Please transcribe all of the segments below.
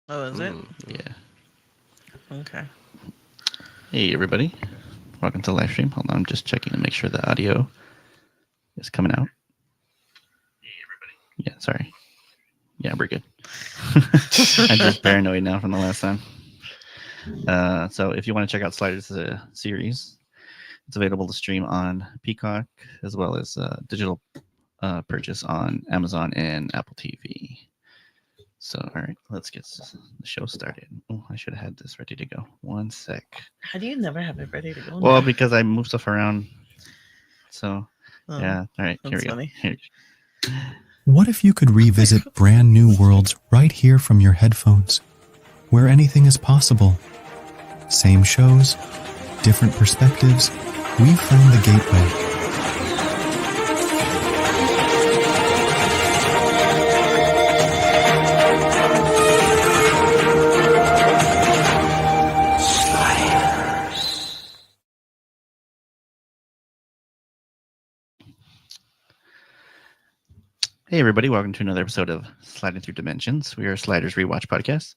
Oh, is it? Yeah. Okay. Hey, everybody. Welcome to the live stream. Hold on, I'm just checking to make sure the audio is coming out. Yeah, sorry. Yeah, we're good. I'm just paranoid now from the last time. So if you want to check out Sliders series, it's available to stream on Peacock as well as digital purchase on Amazon and Apple TV. So, all right, let's get the show started. Oh, I should have had this ready to go. One sec. How do you never have it ready to go? Well, Now? because I move stuff around. So, Oh, yeah. All right, here that's we go. funny. What if you could revisit brand new worlds right here from your headphones, where anything is possible? Same shows, different perspectives. We've found the gateway. Hey, everybody. Welcome to another episode of Sliding Through Dimensions. We are Sliders Rewatch Podcast.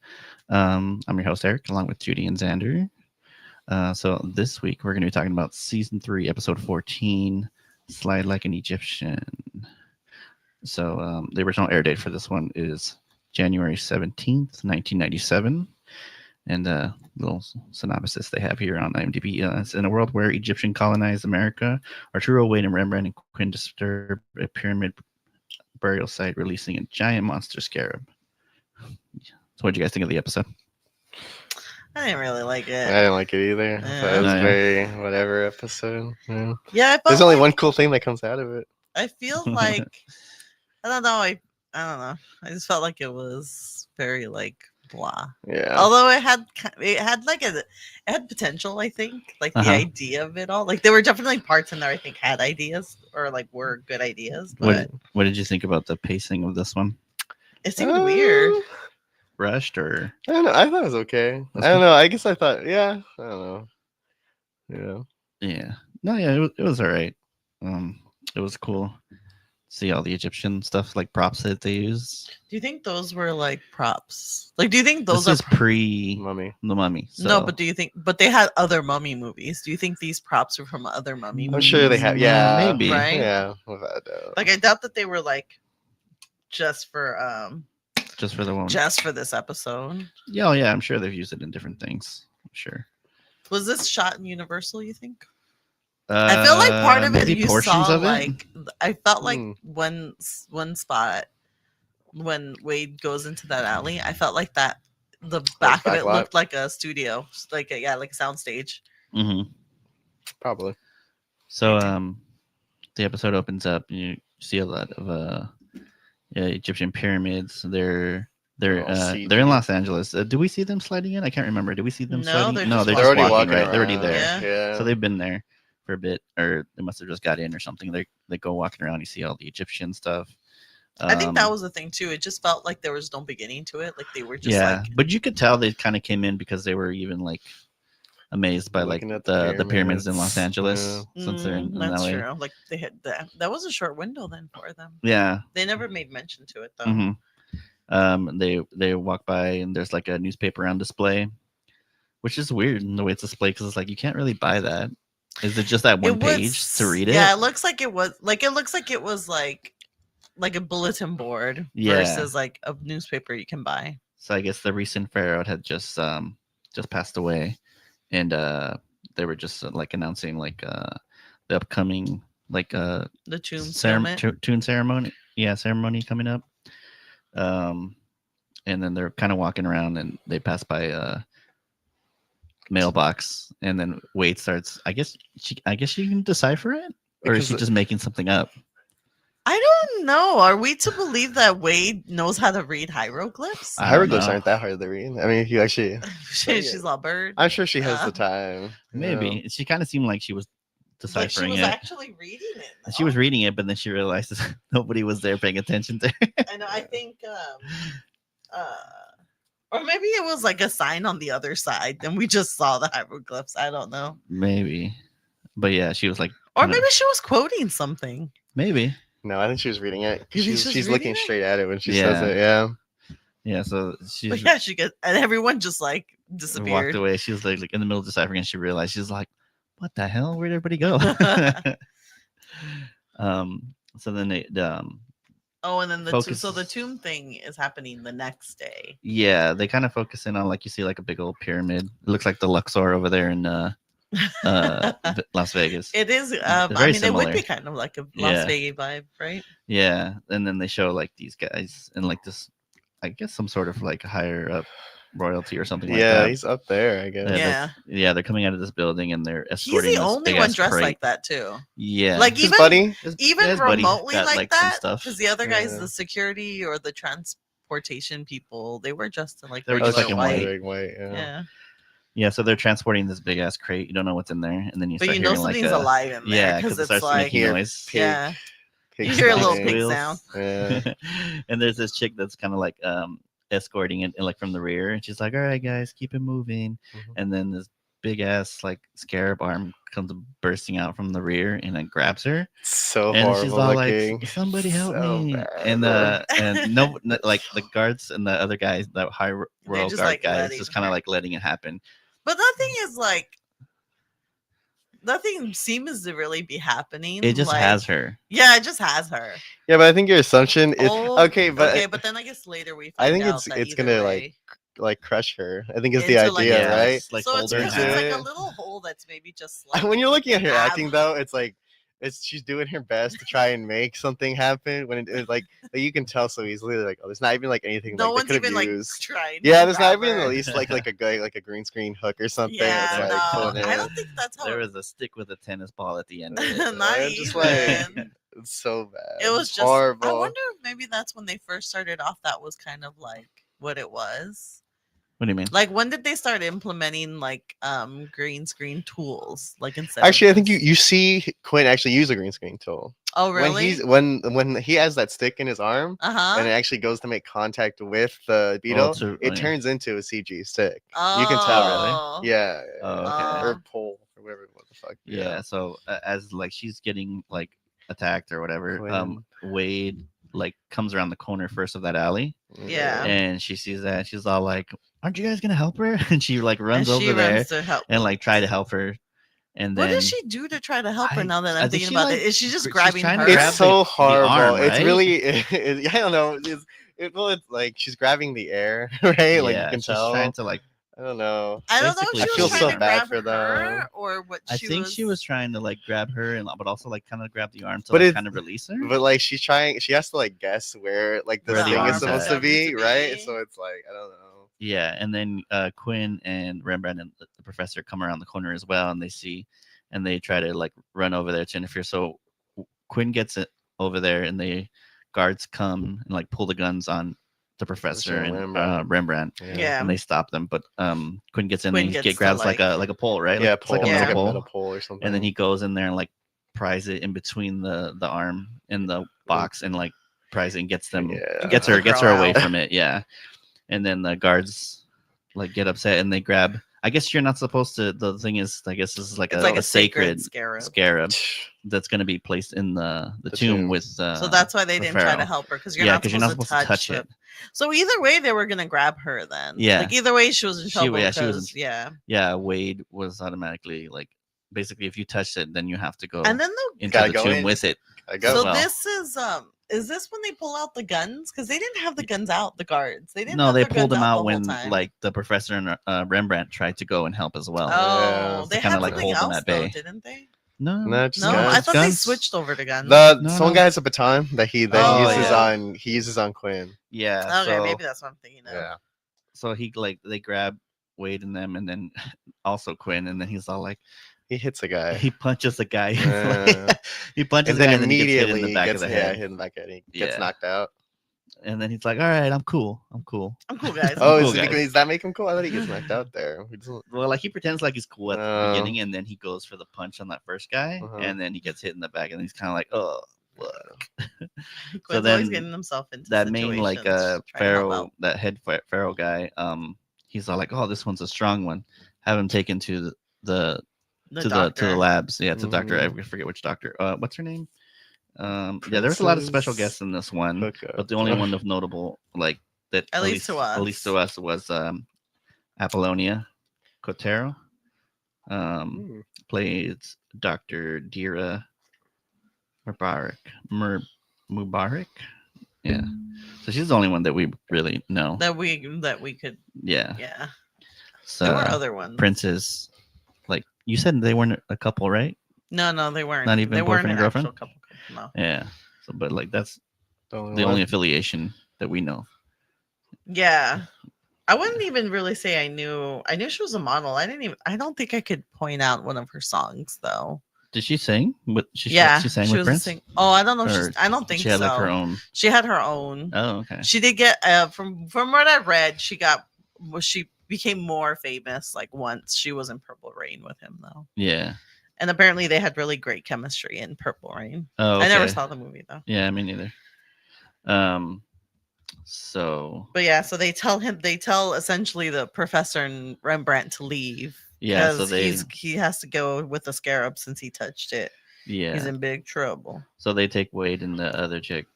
I'm your host, Eric, along with Judy and Xander. So this week, we're going to be talking about Season 3, Episode 14, Slide Like an Egyptian. So the original air date for this one is January 17th, 1997. And a little synopsis they have here on IMDb. It's in a world where Egyptian colonized America, Arturo, Wade, and Rembrandt and Quinn disturb a pyramid burial site, releasing a giant monster scarab. So what did you guys think of the episode? I didn't really like it. I didn't like it either. I thought it was Yeah. very whatever episode. Yeah. Yeah, I felt There's only like- one cool thing that comes out of it. I feel like I don't know. I don't know. I just felt like it was very like blah. Yeah. Although it had potential. I think like the idea of it all. Like there were definitely parts in there I think had ideas or like were good ideas. But What did you think about the pacing of this one? it seemed weird. Rushed or? I don't know. I thought it was okay. That's I don't good. know. I guess I thought, yeah. I don't know. Yeah. Yeah. No, yeah, it was all right. It was cool. See all the Egyptian stuff, like props that they use. Do you think those were like props? Like, do you think those This are is pre Mummy. the Mummy. So. No, but do you think? But they had other mummy movies. Do you think these props are from other mummy I'm movies? sure they have. Yeah. Maybe. Right? Yeah. Without a doubt. Like, I doubt that they were like just for just for the one. just for this episode. Yeah, oh, yeah, I'm sure they've used it in different things. I'm sure. Was this shot in Universal? You think? I feel like part of it maybe you portions saw of it. like I felt like Hmm. one spot when Wade goes into that alley. I felt like that the back of back it lot? looked like a studio, like a soundstage. Mm-hmm. Probably. So the episode opens up and you see a lot of Egyptian pyramids. They're CG. in Los Angeles. Do we see them sliding in? I can't remember. Do we see them No, sliding? they're No, just they're They're just already walking, walking right? They're already around. there. Yeah. Yeah. So they've been there for a bit, or they must have just got in or something. They go walking around. You see all the Egyptian stuff. I think that was the thing too. It just felt like there was no beginning to it. Like they were just yeah, like but you could tell they kind of came in because they were even like amazed by like Looking at the pyramids in Los pyramids. Angeles since they're in that's LA. true. Like they had that was a short window then for them. Yeah. They never made mention to it though. They walk by and there's like a newspaper on display, which is weird in the way it's displayed because it's like you can't really buy that. Is it just that one page to read it? Yeah, it looks like it was like like a bulletin board versus like a newspaper you can buy. So I guess the recent Pharaoh had just passed away, and they were just like announcing like the upcoming like the tomb ceremony. Yeah, ceremony coming up. And then they're kind of walking around and they pass by a mailbox, and then Wade starts. I guess she can decipher it, or is she just making something up? I don't know. Are we to believe that Wade knows how to read hieroglyphs? Hieroglyphs aren't that hard to read. I mean, if you actually, she's a bird. I'm sure she has the time. Maybe she kind of seemed like she was deciphering she was it. actually reading it. Though. She was reading it, but then she realized nobody was there paying attention to her. And I think, or maybe it was like a sign on the other side, and we just saw the hieroglyphs. I don't know. Maybe, but yeah, she was like, or maybe she was quoting something. Maybe. No, I think she was reading it. You think She's reading looking it? straight at it when she says it. Yeah. Yeah, so But she's yeah, she gets, and everyone just like walked disappeared. away. She was like in the middle of deciphering, and she realized she's like, "What the hell? Where'd everybody go?" So then Oh, and then the focus. so the tomb thing is happening the next day. Yeah, they kind of focus in on like you see like a big old pyramid. It looks like the Luxor over there in Las Vegas. It is. Very I mean, it would similar. be kind of like a Las Yeah. Vegas vibe, right? Yeah, and then they show like these guys in like this, I guess some sort of like higher up royalty or something like Yeah, that. he's up there, I guess. Yeah. They're coming out of this building and they're He's escorting the this only big one ass dressed crate. like that too. Yeah, Like His even buddy. even his buddy remotely got, like some that, stuff. because the other guys, Yeah. the security or the transportation people, they were dressed in like They were Oh, just, regular like, in white. white. Yeah. Yeah, Yeah, so they're transporting this big ass crate. You don't know what's in there, and then you but start you know hearing like something's alive in there yeah, because it it's starts like making Hear noise. pig- yeah, pig you hear a little squealing. pig squeals. sound. Yeah. And there's this chick that's kind of like escorting it like from the rear, and she's like, "All right, guys, keep it moving." Mhm. And then this big ass like scarab arm comes bursting out from the rear and it grabs her, So and horrible she's all looking. like, "Somebody help So me!" bad. And no, like the guards and the other guys, that high royal just, guard like, guys, letting just kind of her- like letting it happen. But nothing is like nothing seems to really be happening. It just like, has her. Yeah, it just has her. Yeah, but I think your assumption is Oh, okay. But but then I guess later we I find think out that it's either gonna way, like crush her. I think it's the into, like, idea, yeah, right? it's, like so it's hold her in because it's like a half. little hole that's maybe just like When you're looking at her ab- acting, though, it's like she's doing her best to try and make something happen. When it's like you can tell so easily, like, oh, there's not even like anything No like they one's could have even like used. trying. Yeah, to there's not grab even her. at least like a guy like a green screen hook or something. Yeah, It's like no, pulling I in. don't think that's how. There was a stick with a tennis ball at the end. Of it. Not I'm just even. like, it's so bad. It was It's just. horrible. I wonder if maybe that's when they first started off. That was kind of like what it was. What do you mean? Like when did they start implementing like green screen tools? Like instead. Actually, of I think just- you see Quinn actually use a green screen tool. Oh really? When he has that stick in his arm Uh and it huh. actually goes to make contact with the beetle, it yeah. turns into a CG stick. Oh, You can tell. really? Yeah. Oh, okay. Or pole or whatever. What the fuck? Yeah, so as like she's getting like attacked or whatever, Quinn. Wade like comes around the corner first of that alley, Yeah. and she sees that, she's all like, "Aren't you guys gonna help her?" And she like runs and she over there runs to help. and like try to help her, and then What does she do to try to help her? I- Now that I I'm think thinking she, about like, it, is she just she's grabbing trying to her? grab It's so the horrible. arm, It's right? really, I don't know. It's like she's grabbing the air, right? Like you Yeah, can she's tell. trying to like. I don't know. I don't know basically if I she feel was so trying to bad grab for her them. or what. I think she was trying to like grab her and but also like kind of grab the arm to But like it's- kind of release her. But like she's trying, she has to like guess where like the Where the thing is arm's supposed at. to be, right? be. So it's like I don't know. Yeah, and then Quinn and Rembrandt and the professor come around the corner as well, and they see, and they try to like run over there to interfere. So Quinn gets it over there, and the guards come and like pull the guns on the professor and Rembrandt, Yeah. and they stop them. But Quinn gets in Quinn and gets he to, grabs like like- a pole, right? Yeah, Like, it's like a pole, Yeah. metal like a pole, pole or something. and then he goes in there and like pries it in between the arm and the box and like pries it and gets them Yeah. gets the her away girl out. from it. Yeah, and then the guards like get upset and they grab. I guess you're not supposed to. The thing is, I guess this is like It's a, like a sacred scarab. scarab that's going to be placed in the tomb tomb. with. So that's why they the Pharaoh. try to help her because you're Yeah, not because supposed to touch it. So either way, they were gonna grab her then. Yeah. Like either way, she was in She- trouble. yeah, she was in- because- yeah. Yeah, Wade was automatically like basically if you touched it, then you have to go And then into Gotta the go tomb in. with it. I go. so well. this is this when they pull out the guns? Because they didn't have the guns out. The guards. They didn't. No, have they their pulled guns them out out the whole when time. like the professor and Rembrandt tried to go and help as well. Oh, Yeah. they To had kinda, like, something hold them else at though, bay. didn't they? No, No, just No, guns. I thought they Guns? switched over to guns. The No, someone no. guy has a baton that he then Oh, uses yeah. he uses on Quinn. Yeah. Okay, so, maybe that's what I'm thinking of. Yeah. so he like they grab Wade and them, and then also Quinn, and then he's all like He hits a guy. he punches the guy. Yeah. He punches and the guy, then and then he gets hit immediately in the back of the head. hit in the back of the head. He gets Yeah. knocked out. And then he's like, "All right, I'm cool. I'm cool." I'm cool, guys. Oh, cool, guys. does that make him cool? I thought he gets knocked out there. Well, like he pretends like he's cool at the Oh. beginning, and then he goes for the punch on that first guy, Uh-huh. and then he gets hit in the back, and he's kind of like, "Oh, look." Quinn's then always getting himself into That main like situations, trying to help Pharaoh, out. that head Pharaoh guy, he's all like, "Oh, this one's a strong one. Have him taken to the to the doctor. labs. Yeah, to Doctor. I Mhm. forget which doctor. What's her name? Yeah, there was a lot of special guests in this one, Hookup. but the only one of notable like that At least to at least to us was Apollonia Cotero. Plays Dr. Dira Mubarak. Yeah. So she's the only one that we really know. that we could. Yeah. Yeah. So There were other ones. Prince's, like you said, they weren't a couple, right? No, they weren't. Not even they weren't boyfriend and an girlfriend? actual couple. No. Yeah. So, but like that's The the only affiliation that we know. Yeah. I wouldn't even really say I knew. I knew she was a model. I don't think I could point out one of her songs though. Did she sing? She sang she with was Prince. Oh, I don't know. Or I don't think she had so. like her own. She had her own. Oh, okay. She did get from what I read. She became more famous like once she was in Purple Rain with him though. Yeah. And apparently they had really great chemistry in Purple Rain. Oh, okay. I never saw the movie though. Yeah, me neither. So. But yeah, so they tell essentially the professor and Rembrandt to leave. Yeah, so he has to go with the scarab since he touched it. Yeah, he's in big trouble. So they take Wade and the other chick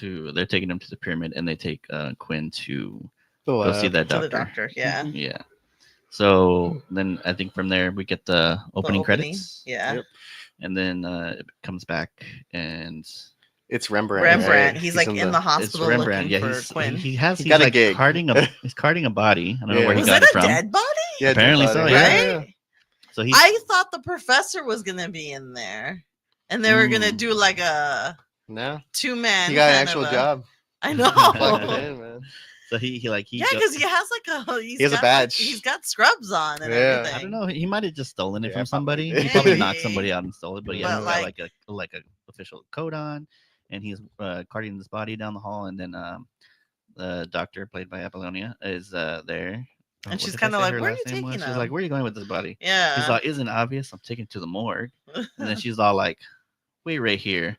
they're taking him to the pyramid, and they take Quinn to go see that doctor. To the doctor, yeah. Yeah. So then I think from there we get the opening credits. Yeah. Yep. And then it comes back and it's Rembrandt. Rembrandt. Right? He's like in the hospital. It's Rembrandt. Looking Yeah, for Quinn. He's got a like gig. he's carting a body. I don't know where he Was got it it a from. dead body? Yeah, apparently so. Right? Yeah. So I thought the professor was gonna be in there, and they were gonna do like a no 2-man. He got an actual job. I know. Man. So he because he has like he has a badge. He's got scrubs on and everything. I don't know. He might have just stolen it Yeah, from somebody. probably. He probably knocked somebody out and stole it. But yeah, But he's got like a official coat on, and he's carting this body down the hall, and then the doctor played by Apollonia is there. And What she's did I kind of say like, her "Where are last you name was? taking She's him?" like, "Where are you going with this body?" Yeah. He's like, "Isn't it obvious? I'm taking it to the morgue." And then she's all like, "Wait right here."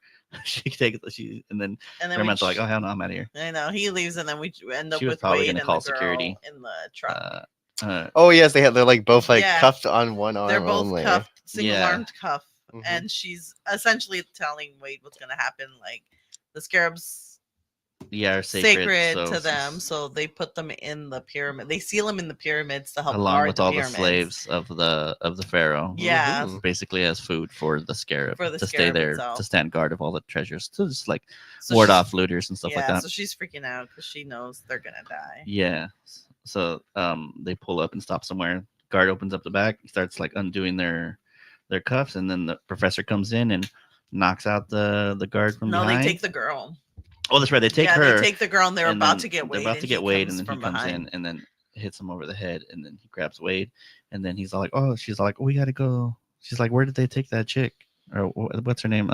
And then Rembrandt's like, "Oh hell no, I'm out of here." I know he leaves, and then we end up She was with probably Wade gonna and call the girl security. in the truck. Oh yes, they're like both like Yeah. cuffed on one arm. They're both only. cuffed, single-armed cuff, Mhm. and she's essentially telling Wade what's going to happen. Like the scarabs are sacred so, to them, so they put them in the pyramid. They seal them in the pyramids to help along guard with the all pyramids. the slaves of the pharaoh. Yeah. Mhm. Basically as food for the scarab For the to stay scarab there itself. to stand guard of all the treasures to just like So ward she's- off looters and stuff like that. So she's freaking out because she knows they're gonna die. Yeah. So they pull up and stop somewhere. Guard opens up the back, starts like undoing their cuffs, and then the professor comes in and knocks out the guard from No, behind. they take the girl. Oh, that's right. They take her. They take the girl, and they're and about then to get Wade. They're about to get Wade, and then he comes behind. in and then hits him over the head, and then he grabs Wade, and then he's all like, "Oh," she's like, "We gotta go." She's like, "Where did they take that chick? Or what's her name?"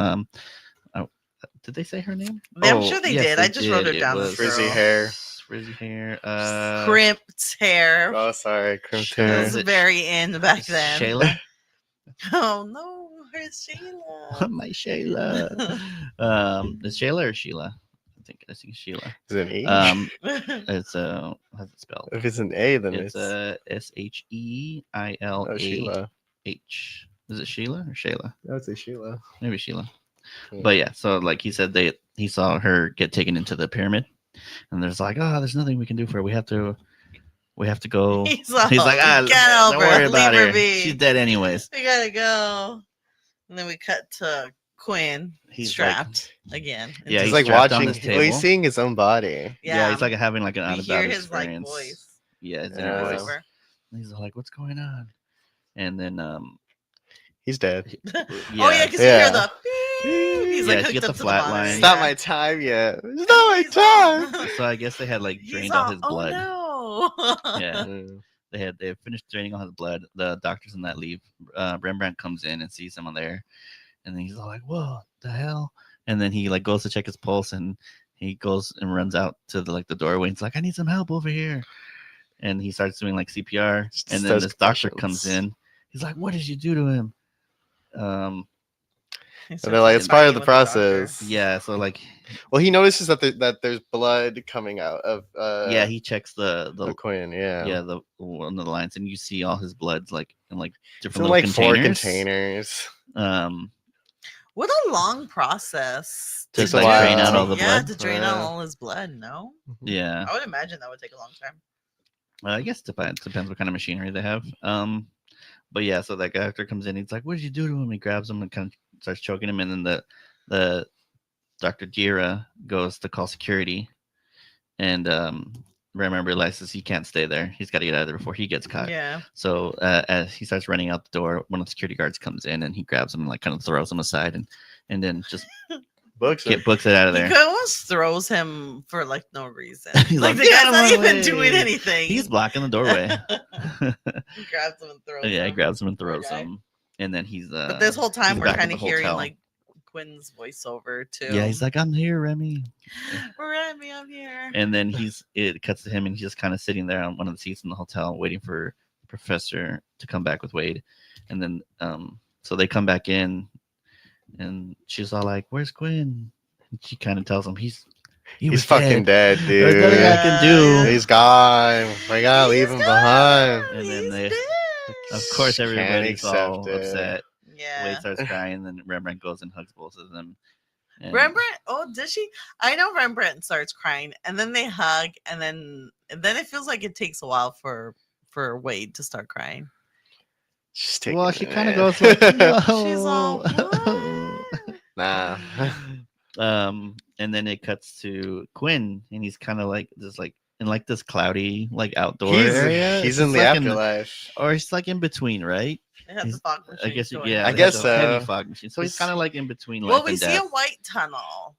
Did they say her name? I'm sure they did. I just wrote it down. was Frizzy girl. hair. Frizzy hair. Crimped hair. Oh, sorry, crimped It hair. was very in back then. Shayla. Oh no, where's Shayla? My Shayla. Is Shayla or Sheila? I think it's Sheila. Is it an E? It's how's it spelled? If it's an A, then It's SHEILAH. Oh, Sheila. Is it Sheila or Shayla? I would say Sheila. Maybe Sheila. Yeah. But yeah, so like he said, he saw her get taken into the pyramid, and there's like, oh, there's nothing we can do for her. We have to go. He's He's like, get help don't her. worry about Leave her her. be. She's dead anyways. We gotta go. And then we cut to Quinn He's strapped again. Yeah, He's he's like strapped on watching. this Well, he's table. seeing his own body. Yeah, he's like having like an out we of hear body his like experience. voice. Yeah, his Yeah. inner voice. Over. And he's like, what's going on? And then He's dead. Oh yeah, because you Yeah. hear the. He's Yeah, like you hooked get up the to flat the line. monitor. It's not my time yet. It's not my time. so I guess they had like He's drained all his oh, blood. No. Yeah. Mm. They had finished draining all his blood. The doctors and that leave. Rembrandt comes in and sees him on there, and then he's all like, "Whoa, the hell!" And then he like goes to check his pulse, and he goes and runs out to the doorway. And he's like, "I need some help over here," and he starts doing like CPR. Just And then does this doctor commercials. comes in. He's like, "What did you do to him?" And they're like, it's part of the process. Yeah. So like, Well, he notices that there's blood coming out of. yeah, he checks the of Quinn. Yeah. yeah the one of the lines, and you see all his bloods like in like It's different in little like 4 containers. containers. What a long process To Takes a like drain while. out all the Yeah, blood. to drain out Yeah. all his blood. No, Yeah. I would imagine that would take a long time. I guess depends what kind of machinery they have. But yeah, so that guy actor comes in. He's like, "What did you do to him?" He grabs him and kind of starts choking him, and then the Dr. Gira goes to call security, and Ram realizes he can't stay there. He's got to get out of there before he gets caught. Yeah. So as he starts running out the door, one of the security guards comes in and he grabs him and like kind of throws him aside and then just Books. books it out of He there. almost throws him for like no reason. He's like like, the "Get guy's out of not my even way." doing anything. He's blocking the doorway. He grabs him and throws Yeah, he him. grabs him and throws guy. him, and then he's. But this whole time he's we're back at kind the of hearing hotel. like Quinn's voiceover too. Yeah, he's like, "I'm here, Remy," Remy, I'm here. and then it cuts to him, and he's just kind of sitting there on one of the seats in the hotel, waiting for the professor to come back with Wade, and then so they come back in, and she's all like, "Where's Quinn?" And she kind of tells him he's fucking dead, There's nothing dude. I can do. He's gone. We gotta leave him behind. And then He's they- dead. Of course, Can't everybody's all accept it. upset. Yeah. Wade starts crying, and then Rembrandt goes and hugs both of them. And Rembrandt, oh, did she? I know Rembrandt starts crying, and then they hug, and then it feels like it takes a while for Wade to start crying. She's taking Well, it, she kind of man. goes like, "No." She's all, "What?" Nah. And then it cuts to Quinn, and he's kind of like just like in like this cloudy like outdoor He's area. in It's the like afterlife. or it's like in between, right? They have the He's- fog I machine guess going yeah. on. I they guess have the heavy so. fog machine. So he's He's- kind of like in between life Well, we and see death. a white tunnel.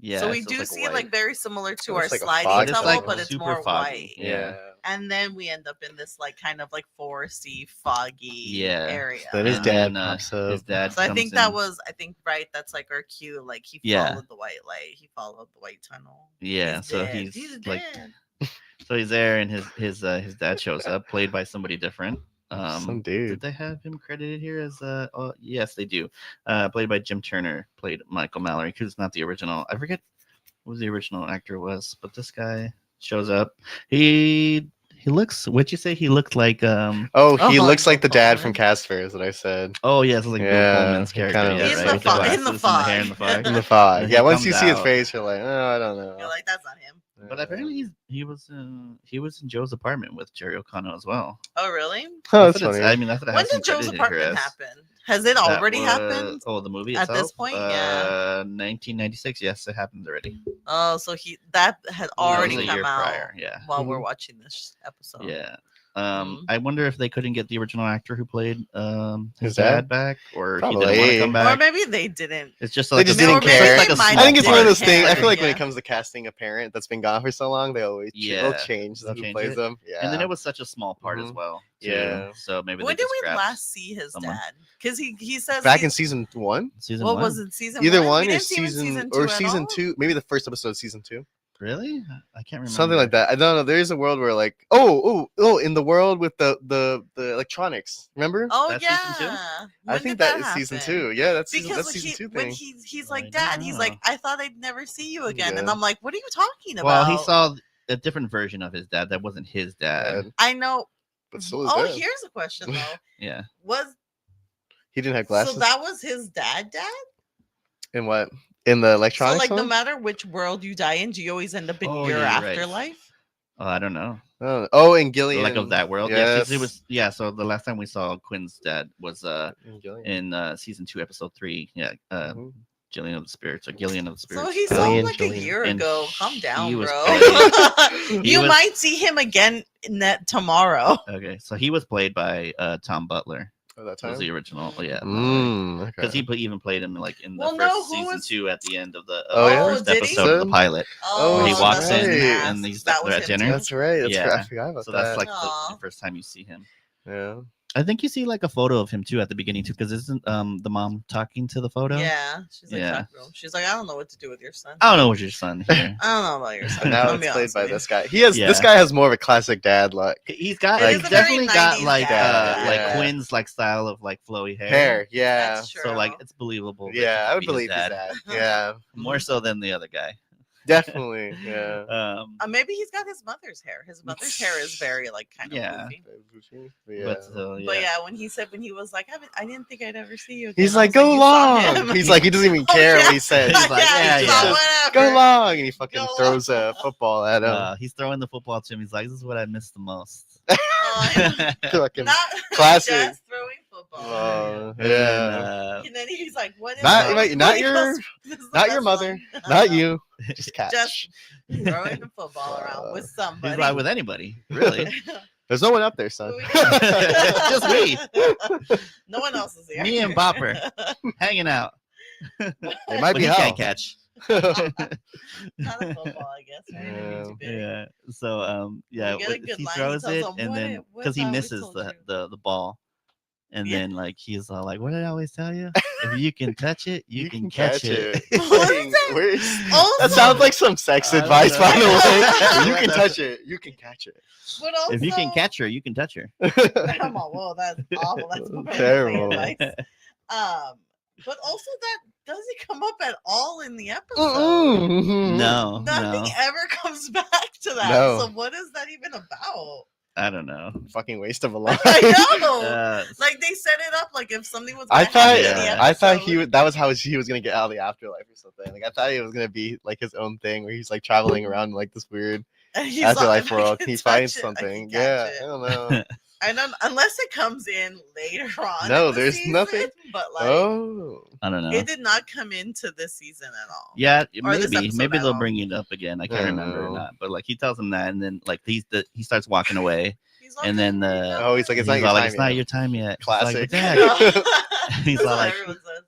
Yeah, so we it's do like see it white. like very similar to Oh, our it's like a sliding fog tunnel, tunnel. but it's Super more foggy. white. Yeah. And then we end up in this like kind of like foresty, foggy Yeah. area. Then his And dad then, pops up. His dad. So I comes think right. That's like our cue. Like he Yeah. followed the white light. He followed the white tunnel. Yeah, He's so dead. he's like, dead. so he's there, and his dad shows up, played by somebody different. Some Did dude. they have him credited here as oh yes they do. Played by Jim Turner, played Michael Mallory, who's not the original. I forget who the original actor was, but this guy shows up. He looks. What'd you say? He looked like Oh, he Oh, looks like the dad Coleman. from Casper, is what I said. Oh yes, like Bill Yeah, Pullman's he character. kinda Yeah, looks right. like With the that. glasses In the and the hair and the fog. fog. In the fog. And Yeah, he once you comes see his out. face, you're like, oh, I don't know. You're like, that's not him. But apparently he was in Joe's apartment with Jerry O'Connell as well. Oh, really? Oh, That's that's what it's- funny. I mean, that's what it When has him did Joe's credited here apartment as. happen? Has it That already was- happened? Oh, the movie At itself? this point, yeah. 1996. Yes, it happened already. Oh, so that had That was already a come year out prior. Yeah. while we're Mhm. watching this episode. Yeah. Mhm. I wonder if they couldn't get the original actor who played His his dad? dad back, or he didn't want Probably. to come Or back. maybe they didn't. It's just They like just a, didn't it's care. like a They might small I think it's one of part. those things. I feel like when Yeah. it comes to casting a parent that's been gone for so long, they always Yeah, they'll change they'll who change plays it. them. Yeah. And then it was such a small part as Mhm. well. Too. Yeah. So maybe When they did just we grabbed last see his someone. dad? Because he says back in he's- season 1, season what one. was it? Season either one? one We or didn't see him in season two or at season all? 2, maybe the first episode of season 2, Really? I can't remember. something like that. I don't know. There is a world where like in the world with the electronics. Remember? Oh That's yeah. season two? I When think did that is season happen? 2. Yeah, that's Because season 2 when thing. he's I like, don't Dad, he's like, know. I thought I'd never see you again, and Yeah. I'm like, what are you talking about? Well, he saw a different version of his dad. That wasn't his dad. Dad, I know. but still is Oh, dad. here's a question though. Yeah. Was He didn't have glasses. so that was his dad? In what? In the So electronics like, no one? matter which world you die in, do you always end up in Oh, your yeah, you're right. afterlife? Oh, I don't know. Oh, in Gillian. Like of that world. Yes. Yeah, it was. Yeah. So the last time we saw Quinn's dad was In Gillian. in season 2, episode 3. Yeah. Mhm. Gillian of the Spirits or Gillian of the Spirits. So he saw him Gillian, like Gillian. a year And ago. Calm he down, was bro. He You was- might see him again tomorrow. Okay, so he was played by Tom Butler. Oh, that Was time. the original? Yeah. Okay. Because he even played him like in the Well, first no, who season was- 2 at the end of the Oh, yeah? first Did he? episode of the pilot. Oh, Where he that's walks in right. and he's That was at him dinner. too. That's right. That's Yeah. right. I forgot about So that. that's like the Aw. first time you see him. Yeah. I think you see like a photo of him too at the beginning too, because isn't the mom talking to the photo? Yeah, she's like, Yeah. "Talk to him." She's like, I don't know what to do with your son. I don't know what your son here. I don't know about your son. And now I'll it's be played honest by with you. this guy. This Yeah. guy has more of a classic dad look. He's got It like is a very definitely got 90s like dad. like Yeah. Quinn's like style of like flowy hair. Hair. Yeah. That's true. So like it's believable. that he Yeah, I could would be his believe his dad. Yeah. More so than the other guy. Definitely. Yeah. Maybe he's got his mother's hair. His mother's hair is very like kind of Yeah. goofy. Yeah. But still, yeah. But yeah, when he was like, I didn't think I'd ever see you again. He's I like, was go "You saw long. him." He's like, he doesn't even Oh, care yeah. what he says. He's like, yeah, he's yeah. like, Just whatever. go long, and he fucking Go throws a long. football at him. He's throwing the football to him. He's like, "This is what I miss the most." Fucking Not classic. just throwing football. Yeah. And then he's like, "What is Not- wrong?" not He your- goes, "This is the Not your best mother, line." not you. Just catch. Just throwing the football around with somebody. He's like with anybody, really. There's no one up there, son. Just me. No one else is here. Me and Bopper hanging out. It might But be he hell. can't catch. Not a football, I guess. Right? It'd be too big. Yeah. So yeah, You get a good he line, he throws tells it, them, and "What then it- what because he thought we misses told the ball, and Yeah. then like he's all like, "What did I always tell you? If you can touch it, you can catch it." What is that? That Also- sounds like some sex I don't advice, know. by the way. I You don't can know. touch it. You can catch it. But also, If you can catch her, you can touch her. Come on, whoa, that's awful. That's more Terrible. advice. But also that doesn't come up at all in the episode. No, Nothing no, ever comes back to that. No. So what is that even about? I don't know. Fucking waste of a line. I know. Uh, Like they set it up like if something was. I gonna happen thought in the I thought episode- that was how he was gonna get out of the afterlife or something. Like I thought it was gonna be like his own thing where he's like traveling around like this weird and he's afterlife like, "I world. can He touch finds it, I can something. catch Yeah, it." I don't know. I don't unless it comes in later on. No, in the there's season, nothing. But like Oh, I don't know. it did not come into this season at all. Yeah, Or this maybe episode at they'll all. bring it up again. I can't I remember or don't know. not. But like he tells him that, and then like he starts walking away. He's like, And then, Oh, he's like, He's it's not all your like, time "It's not yet." your time yet." Classic. He's like, "Dad." He's That's all what like, everyone says.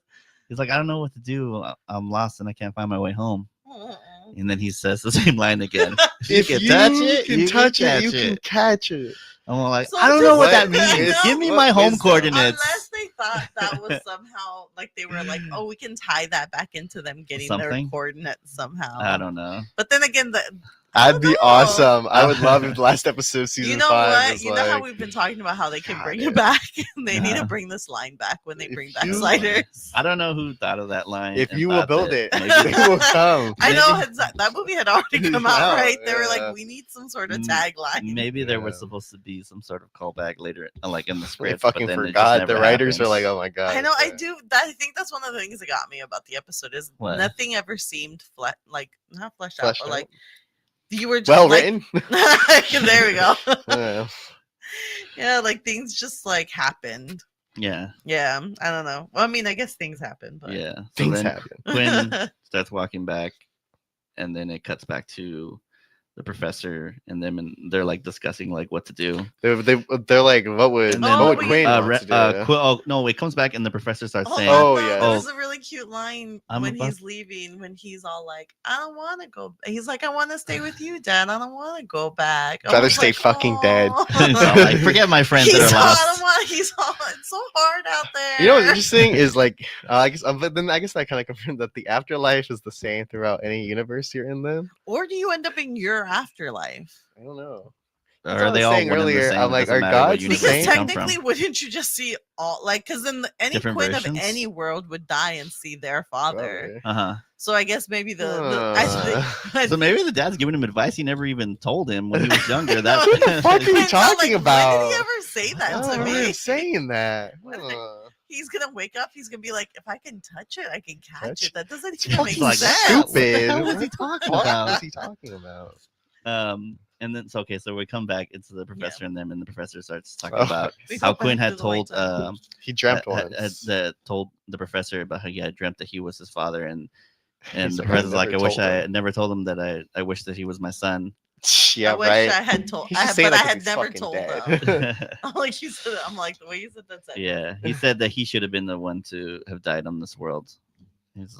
he's like, "I don't know what to do. I'm lost and I can't find my way home." Mm-mm. And then he says the same line again. If can you touch it, can you touch can it, you catch can it. catch it. I'm all like, So I don't know what that What means. is- Give me what my home is that? coordinates. Unless they thought that was somehow like they were like, oh, we can tie that back into them getting their Something? coordinates somehow. I don't know. But then again, That'd be know. awesome. I would love if the last episode of season you know 5 what? was You like, know how we've been talking about how they can God, bring yeah. it back. They need Yeah. to bring this line back when they If bring back you- sliders. I don't know who thought of that line. if and you will thought build that it, maybe- it will come. I know Maybe- that movie had already come out, Yeah, right? They were yeah. like, we need some sort of Mm, tagline. Maybe there was Yeah. supposed to be some sort of callback later, like in the They script. fucking but then it just forgot. never The writers happens. are like, oh my god. I know. I yeah. do. I think that's one of the things that got me about the episode is What? nothing ever seemed like not fleshed out, Fleshed but out. like you were just Well like, written. there we go. Yeah. Yeah, like things just like happened. Yeah, Yeah, I don't know. Well, I mean, I guess things happen, but yeah. So Things then happen. Quinn starts walking back, and then it cuts back to the professor and them, and they're like discussing like what to do. They're like, what would And then- what would Oh, Quinn want to do? Oh no, it comes back and the professor starts saying, Oh, no, yeah. there was a really cute line I'm when about- he's leaving. When he's all like, "I don't want to go." He's like, "I want to stay with you, Dad. I don't want to go back. I Rather was stay like, fucking dead." He's all like, "Forget my friends that He's are all, I lost." don't want. He's all. It's so hard out there. You know what's interesting is like, I guess, but then I guess that kind of confirmed that the afterlife is the same throughout any universe you're in. Then Or do you end up in your afterlife? I don't know. Or That's what are I they was all saying one and the earlier, same? I'm It like, doesn't are matter what gods the universe Because you same? come from. technically, wouldn't you just see all like? Because then any Different Quinn versions? of any world would die and see their father. Probably. Uh-huh. So I guess maybe I think, So maybe the dad's giving him advice he never even told him when he was younger. That What the fuck are you Quinn's all talking like, about? When did he ever say that I to don't remember me? him saying that. What the- Huh. He's gonna wake up. He's gonna be like, if I can touch it, I can catch Touch it. That doesn't It's even make like sense. What the stupid. hell was he talking What about? was he talking about? And then so we come back. It's the professor and them, and the professor starts talking Oh. about We how go Quinn back had to the white told zone. He dreamt had once. told the professor about how he had dreamt that he was his father, and He's the like, professor's like, I never wish told I him." had never told him that I wish that he was my son. Yeah, I wish right. I had told, He's just saying but I that 'cause had he's never fucking told dead. them. Like you said, I'm like the way you said that. Sentence. Yeah, he said that he should have been the one to have died on this world. He's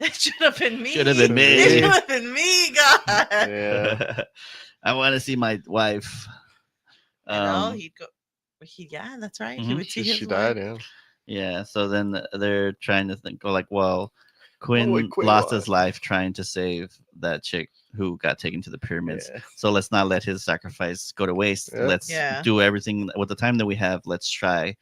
It should have been me. Should have been me. It should have been me, God. Yeah. I want to see my wife. You know, he'd go. Yeah, that's right. He Mhm. would see his She wife. died, yeah. Yeah, so then they're trying to think, like, well, Quinn would Quinn lost want? his life trying to save that chick who got taken to the pyramids. Yeah. So let's not let his sacrifice go to waste. Yeah. Let's Yeah. do everything with the time that we have. Let's try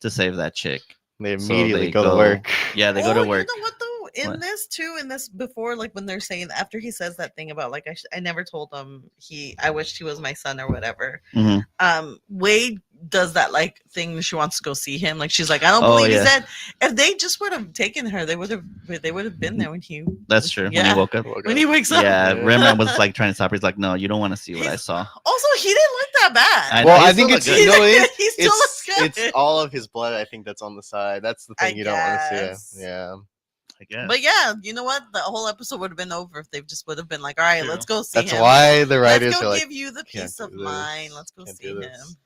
to save that chick. They So immediately they go to go- work. Yeah, they go to You work. know what though? in What? this too, in this before, like when they're saying after he says that thing about like I never told him I wished he was my son or whatever. Mhm. Wade does that like thing. She wants to go see him. Like she's like, I don't Oh, believe yeah. he's dead. If they just would have taken her, they would have been there when he. That's true. When Yeah. he woke up. When he wakes up. Yeah, Yeah. Rembrandt was like trying to stop her. He's like, no, you don't want to see what I He's- saw. Also, he didn't look that bad. I know, Well, he I still think looked it's good. no, it is. He still looks good. It's all of his blood. I think that's on the side. That's the thing I you don't want to guess. see. Yeah, I guess. But yeah, you know what? The whole episode would have been over if they just would have been like, all right, True. let's go see that's him. why the writers Let's are go like, give you the "Can't peace do of this. mind. Let's go Can't see do him. this."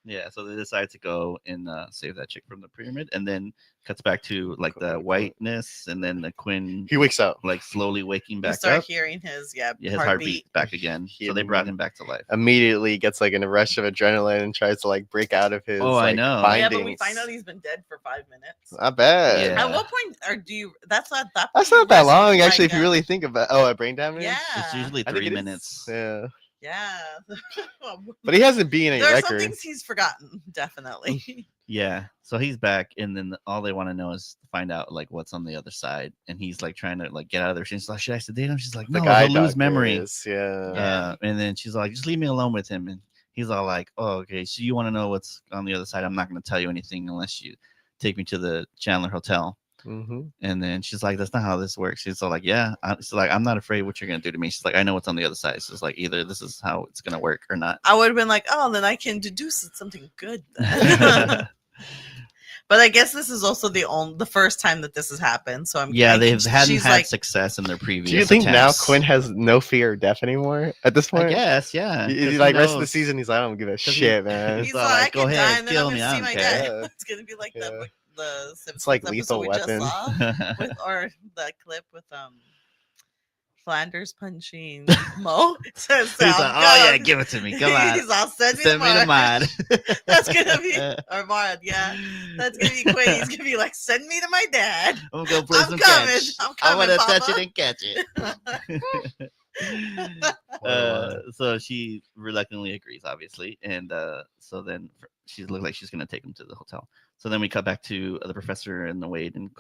Yeah, so they decide to go and save that chick from the pyramid, and then cuts back to like the whiteness, and then the Quinn he wakes up. like slowly waking You back start up. hearing his Yeah, his heartbeat back again. So they brought him back to life. Immediately gets like an rush of adrenaline and tries to like break out of his. Oh, I like, know. Oh, yeah, Bindings. but we find out he's been dead for 5 minutes. Not bad. Yeah. At what point or do you? That's not that. That's point not that you long, rescue actually. If you Micah. really think about, a brain damage. Yeah. It's usually I think 3 it is. minutes. Yeah, Yeah. but he hasn't been any There are some record. things he's forgotten. Definitely. Yeah. So he's back, and then all they want to know is to find out like what's on the other side, and he's like trying to like get out of there. She's like, "Should I sedate him?" She's like, The "No, guy he'll lose doctor memory." is, yeah. Yeah. And then she's like, "Just leave me alone with him." And he's all like, "Oh, okay. So you want to know what's on the other side? I'm not going to tell you anything unless you take me to the Chandler Hotel." Mm-hmm. And then she's like, "That's not how this works." She's all like, "Yeah." She's like, "I'm not afraid what you're gonna do to me." She's like, "I know what's on the other side." She's like, "Either this is how it's gonna work or not." I would have been like, oh, then I can deduce it's something good. Then. But I guess this is also the first time that this has happened. So Yeah, they hadn't she's had like, success in their previous. Do you think now attempts. Quinn has no fear of death anymore at this I point? guess, yeah. 'cause He, he like rest of the knows. season, he's like, I don't give a 'Cause he- shit, man. he's all like, like, I "Go can ahead, die and then kill I'm me, gonna I see don't my care." dad. Yeah. It's gonna be like Yeah. the Simpsons like episode Lethal we Weapon. just saw with, or that clip with Flanders punching Mo. Says, He's like, "Sound "Oh yeah, good." give it to me. Come on, He's all send me send me the mod. mod." That's gonna be or Mard, yeah. That's gonna be Quinn. He's gonna be like, send me to my dad. I'm gonna play I'm some coming. catch. I'm I want coming, to touch Papa. it and catch it. So she reluctantly agrees, obviously, and so then she looks like she's gonna take him to the hotel. So then we cut back to the professor and the Wade and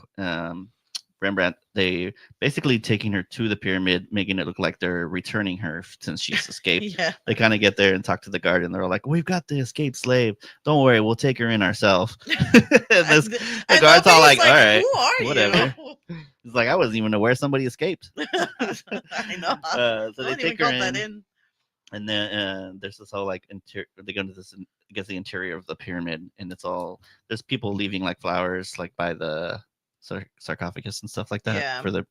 Rembrandt. They basically taking her to the pyramid, making it look like they're returning her since she's escaped. Yeah. They kind of get there and talk to the guard, and they're like, "We've got the escaped slave. Don't worry, we'll take her in ourselves." The And guard's all like, nobody's "All right, who are whatever." you? It's like I wasn't even aware somebody escaped. I know. So I they don't even take her count that in, in. and then there's this whole like they go into this, I guess, the interior of the pyramid, and it's all there's people leaving like flowers like by the sarcophagus and stuff like that. Yeah. For the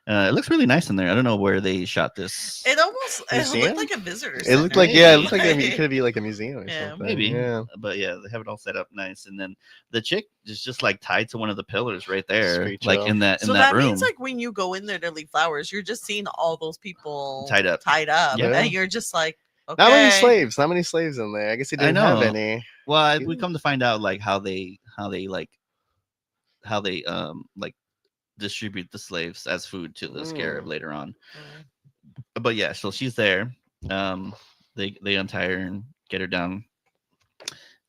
it looks really nice in there. I don't know where they shot this. It almost Museum? looked like a visitor. It looked center. like, yeah, it looked Maybe. like it could be like a museum or Yeah, something. Maybe, Yeah. but yeah, they have it all set up nice, and then the chick is just like tied to one of the pillars right there, Sweet like chill. in that So that that room. means like when you go in there to leave flowers, you're just seeing all those people Tied up. and Yeah. you're just like, okay. Not many slaves. Not many slaves in there. I guess he didn't have know. any. Well, we come to find out like how they like distribute the slaves as food to the scarab later on. But yeah, so she's there. They untie her and get her down,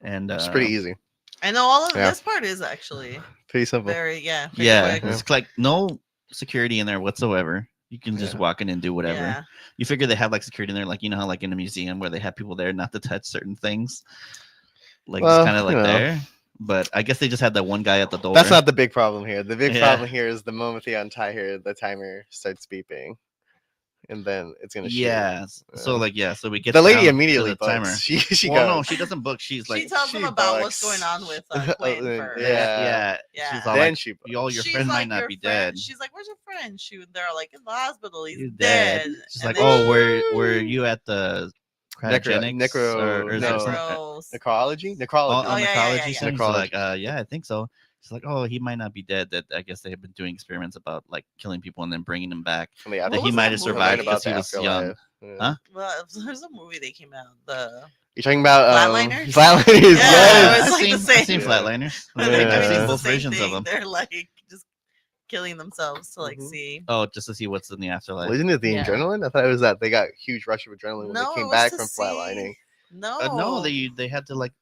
and It's pretty easy. I know all of Yeah. this part is actually Pretty simple. very very Yeah, quick. it's like no security in there whatsoever. You can just Yeah. walk in and do whatever. Yeah. You figure they have like security in there, like you know how like in a museum where they have people there not to touch certain things, like Well, it's kind of like you know. there. But I guess they just had that one guy at the door. That's not the big problem here. The big Yeah. problem here is the moment they untie her, the timer starts beeping, and then it's gonna shoot. Yeah. So like so we get The lady down to immediately the timer. books. She Well, goes. no, she doesn't book. She's like She tells them she about what's bucks. going on with Quinn first. Yeah. Yeah. She's all Then like, she books. "Yo, your She's friend might like, not "Your be friend-" dead." She's like, "Where's your friend?" They're like, "In the hospital. He's He's dead." dead. She's And like, then- "Oh, were you at the cryogenics necro- or is there no. some- Necros. Necrology? Oh, Necrology. Oh, on yeah, the yeah, college yeah, you yeah. said? She's Necrology. like, yeah, I think so. She's like, "Oh, he might not be dead. That I guess they have been doing experiments about like killing people and then bringing them back. From the That What he was might that have movie? survived about because he the was young." afterlife. Yeah. Huh? Well, there's a movie that came out. You're talking about Flatliners? Flatliners, Yeah, yes. it's I've like seen, the same. I've seen Yeah. Flatliners. I I think think I've Yeah. seen it's the both same versions of thing. them. They're like just killing themselves to like Mhm. see. Oh, just to see what's in the afterlife. Wasn't it the Yeah. adrenaline? I thought it was that they got a huge rush of adrenaline when No, they it came was back to from see- flatlining. No, No, they had to like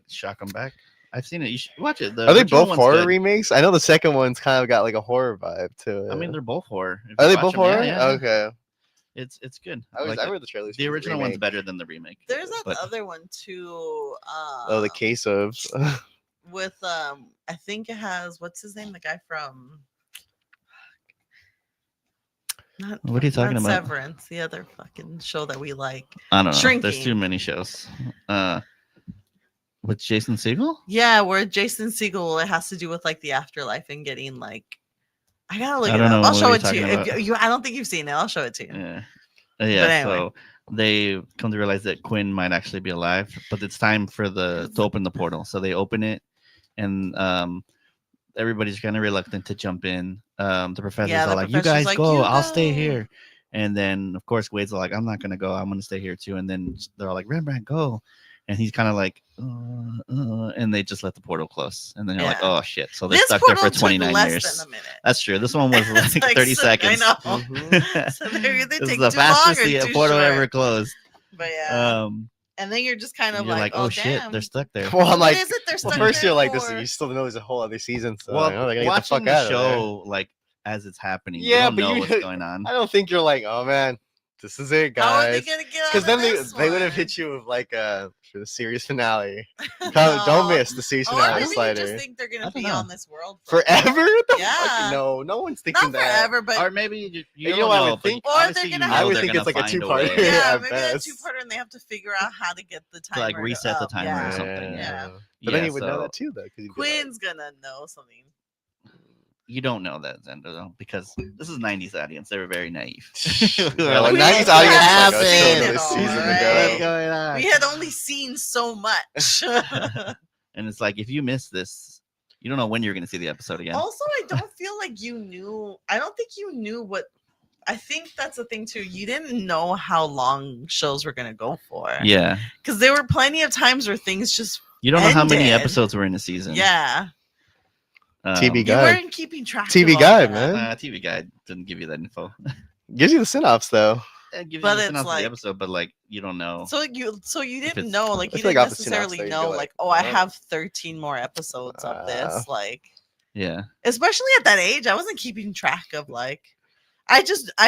shock them back. I've seen it. You should watch it. The Are they original both one's horror good. remakes? I know the second one's kind of got like a horror vibe to it. I mean, they're both horror. If Are you they watch both them, yeah, horror? yeah. Okay. It's good. I like it. read the trailers. The for original one's remake. better than the remake. There's that but other one too. Oh, the case of. With I think it has what's his name? The guy from. Not, What are you talking not about? Severance, the other fucking show that we like. I don't know. There's Shrinking. too many shows. With Jason Segel? Yeah, where Jason Segel, it has to do with like the afterlife and getting like. I gotta look I it don't up. know I'll what show you're it to you. talking If about. you. I don't think you've seen it. I'll show it to you. Yeah. But Yeah. anyway. So they come to realize that Quinn might actually be alive, but it's time for to open the portal. So they open it, and everybody's kind of reluctant to jump in. The professors Yeah, the are like, "You professor's guys like, go. "You I'll stay go." here." And then, of course, Wade's like, "I'm not gonna go. I'm gonna stay here too." And then they're all like, "Rembrandt, go!" And he's kind of like, and they just let the portal close. And then you're like, Yeah. "Oh shit!" So they're This stuck there portal for took 29 less years. than a minute. That's true. This one was It's like 30 I seconds. know. Mhm. So they're either This take is the too long fastest or the too portal short. ever closed. But yeah, Um, and then you're just kind of and you're like, "Oh shit, damn. they're stuck there." Well, I'm What like, is it they're well, stuck first there you're like this, for? you still know there's a whole other season, so Well, you know, they're gonna get the watching fuck the out of there. show like as it's happening, Yeah, you don't but know you- what's going on. I don't think you're like, oh man, this is it, How are they guys. gonna get out Because of then this they would have one? hit you with like for the series finale. No. Don't miss the series Or finale, maybe you Slider. just think they're I gonna don't be know. on this world Forever? What the Yeah. fuck? No, no one's thinking Not that. forever, but Or maybe you You don't know what I know, would but think? Or obviously they're gonna you have- know I would they're think gonna it's like a find two-parter. way. yeah, at maybe a best. two-parter, and they have to figure out how to get the timer like reset the up. timer or Yeah. something. Yeah. But then Yeah, you would know so that too, though. 'cause you'd be Quinn's gonna know something. you don't know that, Zendo, though, because this is 90s audience. They were very naive. Like, We were well, like, 90s "What audience happened? like, oh, Seen it this all, season right? ago. What's going on?" We had only seen so much. And it's like, if you miss this, you don't know when you're going to see the episode again. Also, I don't feel like you knew. I don't think you knew what. I think that's the thing too. You didn't know how long shows were gonna go for. Yeah. Because there were plenty of times where things just. You don't know how many ended. episodes were in a season. Yeah. TV You Guide. weren't keeping track. TV of all Guide, that. man. TV Guide didn't give you that info. Gives you the synopsis, though. It gives But you the it's synopsis of like- the episode, but like you don't know. So you If didn't it's- know, like I you feel like didn't off the synopsis necessarily there, you'd know, be like, like, oh, I oh. have 13 more episodes of this. Like, Yeah. especially at that age, I wasn't keeping track of like. I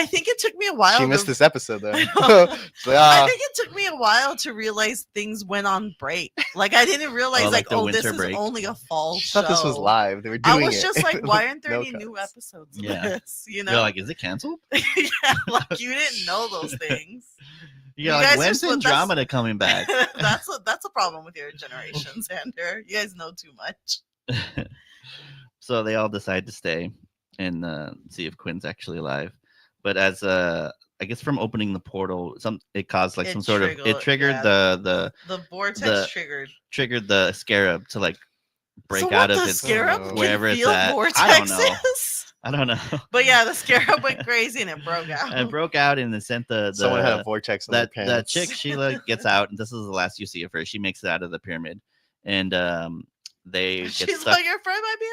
think it took me a while. She missed to, this episode, though. I know. She's like, I ah, think it took me a while to realize things went on break. Like I didn't realize, Oh, like the this winter is break. only a fall she show. thought this was live. They were I doing was it. just like, why aren't there No any new cuts. episodes of Yeah. this? You know, You're like, is it canceled? yeah, like you didn't know those things. You're You like, guys when's are so- that's- Andromeda coming back? that's a problem with your generation, Xander. You guys know too much. So they all decide to stay and see if Quinn's actually alive. But as I guess from opening the portal, it caused like It some sort of triggered- it triggered yeah. the The vortex The- triggered. the scarab to like break So out what, of the its scarab Oh. can wherever it's feel at. I don't know. vortexes? I don't know. But yeah, the scarab went crazy and it broke out. It broke out and it sent the Someone had a vortex on that their that pants. chick Sheila gets out, and this is the last you see of her. She makes it out of the pyramid, and they get She's stuck. like, your friend might be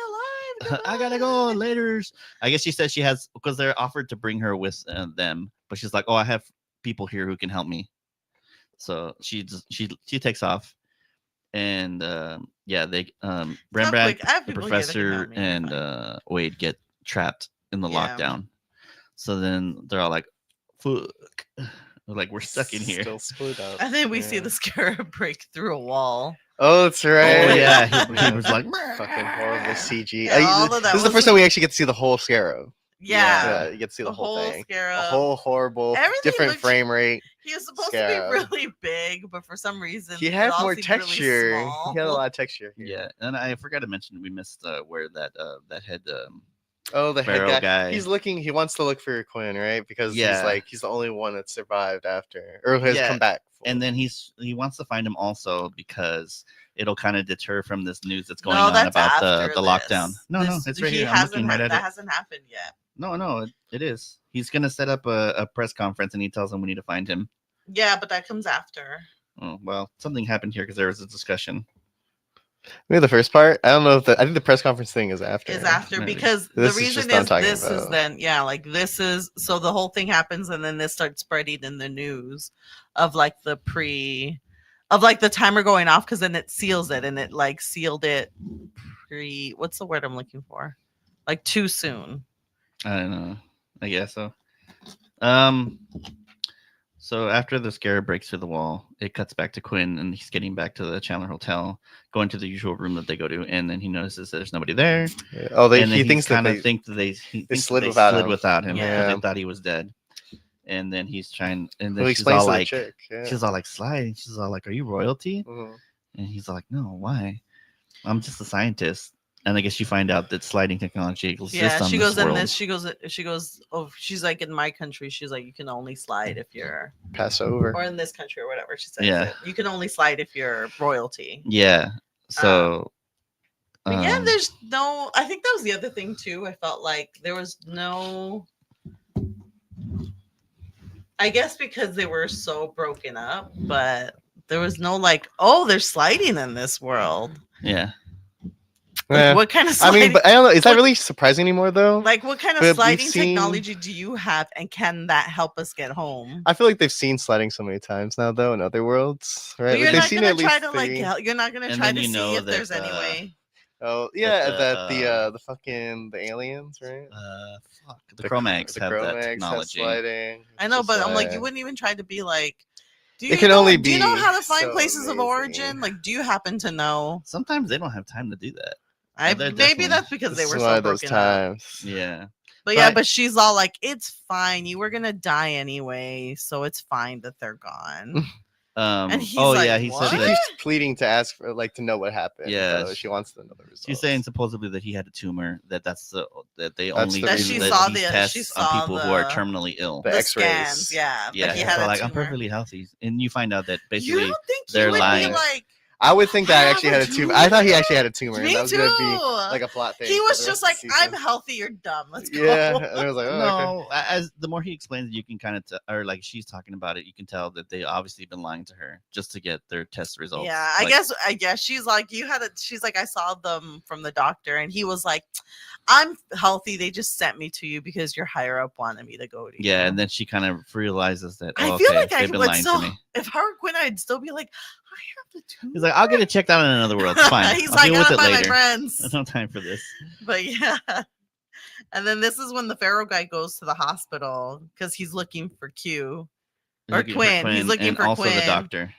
alive. I gotta go later. I guess she says she has because they're offered to bring her with them, but she's like, "Oh, I have people here who can help me." So she takes off, and yeah, they Rembrandt, quick. I have the people here that can professor, help me. You're and fine. Wade get trapped in the Yeah. lockdown. So then they're all like, "Fuck." They're like, we're stuck in here. Still split up. And then we see Yeah. the scarab break through a wall. Oh, that's right. Oh yeah, he was like, Fucking horrible CG. Yeah, all of that this is the was- first time we actually get to see the whole scarab. Yeah. Yeah, you get to see the, whole thing. scarab. A whole horrible, Everything different looked- frame rate. He was supposed scarab. to be really big, but for some reason He it had all more seemed really texture. small. He had a lot of texture. Here. yeah. And I forgot to mention we missed where that head Oh, the Pharaoh head guy. He's looking. He wants to look for Quinn, right? Because Yeah. he's the only one that survived after, or has Yeah, come back. and then he wants to find him also because it'll kind of deter from this news that's going No, on that's about the after lockdown. this. No, This- it's right he here. I'm hasn't looking right ha- at that it. hasn't happened yet. No, it is. He's gonna set up a press conference and he tells them we need to find him. Yeah, but that comes after. Oh, well, something happened here because there was a discussion. maybe the first part. I don't know if I think the press conference thing is after. Is after Maybe. because This the is reason just what I'm is talking this is about. then like this is so the whole thing happens and then this starts spreading in the news of like the pre of like the timer going off, because then it seals it, and it like sealed it what's the word I'm looking for? Like too soon. I don't know. I guess so. Um. So after the scarab breaks through the wall, it cuts back to Quinn, and he's getting back to the Chandler Hotel, going to the usual room that they go to, and then he notices that there's nobody there. Yeah. Oh, And then he thinks that they slid slid without without him. him Yeah. because they thought he was dead. And then he's trying, and then Well, he she's explains all to the like, chick. Yeah. she's all like sliding. She's all like, "Are you royalty?" Mhm. And he's all like, "No, why? I'm just a scientist." And I guess you find out that sliding technology exists Yeah, on she this goes in world. this. She goes. Oh, she's like, in my country, she's like, you can only slide if you're, Pass over. or in this country or whatever she says. Yeah. You can only slide if you're royalty. Yeah. So. But yeah, um, there's no. I think that was the other thing too. I felt like there was no. I guess because they were so broken up, but there was no like, oh, they're sliding in this world. yeah. Like, Yeah. what kind of I sliding? mean, but I don't know. Is that what- really surprising anymore, though? Like, what kind of But we've sliding seen- technology do you have, and can that help us get home? I feel like they've seen sliding so many times now, though, in other worlds, right? But you're Like, they've not seen gonna at try least to like. three. You're not gonna And try then to you see know if that, there's any way. Oh yeah, the, the fucking the aliens, right? The Chromax have that Chromax technology. sliding. I know, Just but I'm like, like- you wouldn't even try to be like. Do It you can know, only do you know be how to find so places of amazing. origin? Like, do you happen to know? Sometimes they don't have time to do that. Maybe definitely- that's because they This were is so one of those broken up. times. Yeah. But yeah, But- but she's all like, it's fine. You were gonna die anyway, so it's fine that they're gone. And he's oh like, yeah, he "What?" She said that keeps pleading to ask for, like, to know what happened. Yeah, though. She wants to know the results. she's saying supposedly that he had a tumor. That they That's only the do reason. that She saw these the- tests she on saw people who are the- terminally ill. The The X-rays. scans, yeah. Yeah, that he so had a like I'm tumor. perfectly healthy, and you find out that You basically don't think they're you would lying. be like, I would think that I actually have had a a tumor. I thought he tumor? actually had a tumor. Me and that was too. gonna be like a plot thing. He for was the just rest like, of the I'm season. healthy, you're dumb. Let's go. Yeah, and I was like, oh, okay. No, as the more he explains it, you can kind of or like she's talking about it, you can tell that they obviously been lying to her just to get their test results. Yeah, Like, I guess she's like, she's like, I saw them from the doctor, and he was like, I'm healthy. They just sent me to you because your higher up wanted me to go to you. Yeah, and then she kind of realizes that I oh, feel okay, like I they've been would lying still, to me. if I were Quinn, I'd still be like, I have the tumor. He's like, I'll get it checked out in another world. It's fine. He's I'll like, deal I with gotta it find my later. friends. There's no time for this. But yeah. And then this is when the Pharaoh guy goes to the hospital because he's looking for Q. He's Or looking for Quinn. He's looking and for also the Quinn. doctor.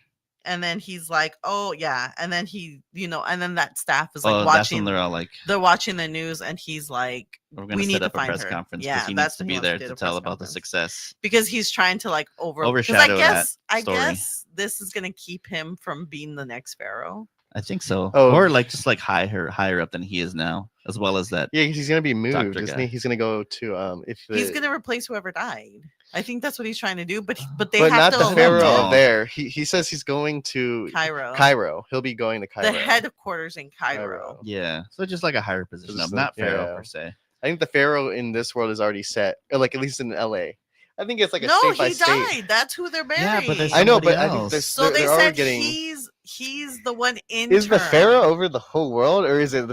And then he's like, oh yeah. And then he, and then that staff is like Oh, that's watching. when they're all like, They're watching the news, and he's like, we're we going to need set to up a find press her. conference Yeah, because he that's needs to when be he wants there to do to the tell press about the conference. success. because he's trying to like Overshadow that I story. guess this is gonna keep him from being the next Pharaoh. I think so. Oh. Or like just like higher up than he is now, as well as that. Yeah, 'cause he's gonna be moved, Doctor isn't guy. he? He's gonna go to He's gonna replace whoever died. I think that's what he's trying to do, but they but have not to the Pharaoh know. of there. He says he's going to Cairo. Cairo. He'll be going to Cairo. The headquarters in Cairo. Yeah, so just like a higher position Just of like- not Pharaoh yeah. per se. I think the Pharaoh in this world is already set, or like at least in LA. I think it's like a No, state by he state. died. That's who they're burying. Yeah, but there's I know, somebody but I think else. they're, so they're, they they're already said getting. he's the one in. Is the Pharaoh over the whole world, or is there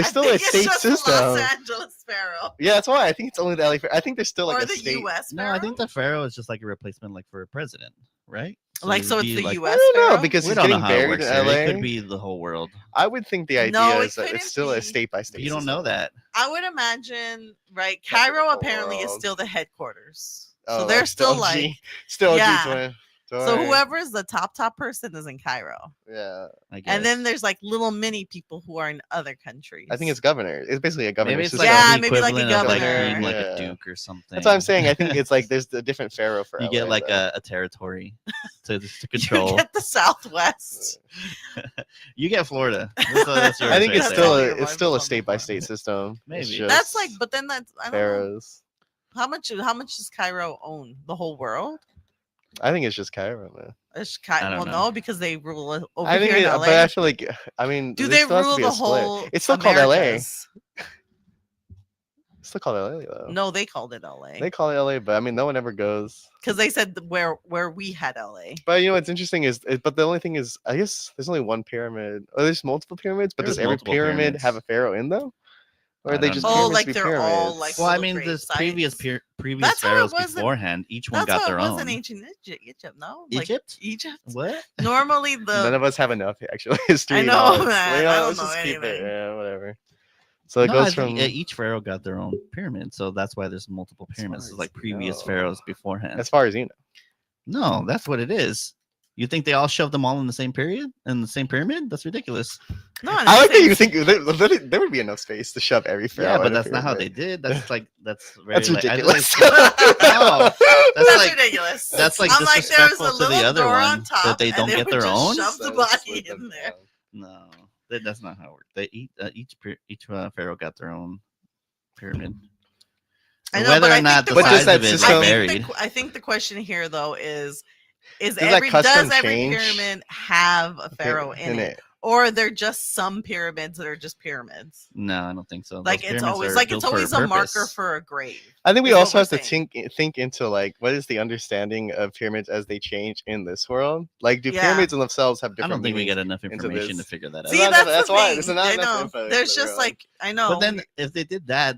still a state system? Los Angeles Pharaoh Yeah, that's why I think it's only the LA Pharaoh. I think there's still like or a the state. U.S. No, Pharaoh. I think the Pharaoh is just like a replacement, like for a president, right? Like, so it'd it's be the like- U.S. I don't know Pharaoh? because We he's don't know getting how it buried works in here. LA. It could be the whole world. I would think the idea No, it is that couldn't it's still a be. state by state. But you don't know that. I would imagine, right? That's like the Cairo whole apparently is world. still the headquarters. Oh, So they're like still OG like, still Yeah. G20. so whoever's the top person is in Cairo. Yeah, I guess. And then there's like little mini people who are in other countries. I think it's governor. It's basically a governor. maybe it's system. like Yeah, the maybe like a equivalent of like governor. being like Yeah. a duke or something. That's what I'm saying. I think it's like there's a different pharaoh for You LA, get like though. a territory to You control. get the Southwest. You get Florida. That's yours I think right it's there. still there. a it's still a state by state system. Maybe. It's That's just like, but then that's I don't know. pharaohs. How much does Cairo own? The whole world? I think it's just Cairo, man. It's I don't well, know. no, because they rule over I think, here in LA. but I feel like I mean, Do there they still has to rule be the a split. whole? It's still called LA. Americas? It's still called LA though. No, they called it LA They call it LA, but I mean, no one ever goes. because they said where we had LA. But you know what's interesting is, but the only thing is, I guess there's only one pyramid. Oh, there's multiple pyramids, but There's does every multiple pyramid pyramids. have a pharaoh in them? Or I are they don't just know. Oh, pyramids like be they're all pyramids? like Well, I little mean, grave this sites. previous That's how it pharaohs was in- beforehand, each one That's got how their it was own. in ancient Egypt, no? Egypt? Like Egypt. What? Normally None the of us have enough actual history. I know, knowledge. man. You know, I don't let's know just keep it. anything. Yeah, whatever. So it No, I goes think from each pharaoh got their own pyramid, so that's why there's multiple As pyramids. far It's like as you previous know. pharaohs beforehand. as far as you know. No, that's what it is. You think they all shoved them all in the same period in the same pyramid? That's ridiculous. No, and I like that it's you saying- think there would be enough space to shove every pharaoh. Yeah, but in a that's not how they pyramid. did. That's very That's like, ridiculous. No, that's That's like ridiculous. that's like I'm like, there was disrespectful a to the little other door one on top, that they and don't get would their just own. shove the So just body leave them in there. No, that's not how it works. They each pharaoh got their own pyramid. I know, Whether but I or not think the the But does size that of it is system- varied. I think the question here though is Does that custom does every change pyramid have a pharaoh in it, or they're just some pyramids that are just pyramids? No, I don't think so. Like Those it's pyramids always are like built it's for always a marker purpose. for a grave. I think we is what also we're have to saying. think into like what is the understanding of pyramids as they change in this world? Like, do Yeah. pyramids in themselves have I different don't think we meanings? get enough into information to this. figure that out. See, not that's enough- that's the why thing. there's not I enough know. info There's for just real. like I know. But then if they did that,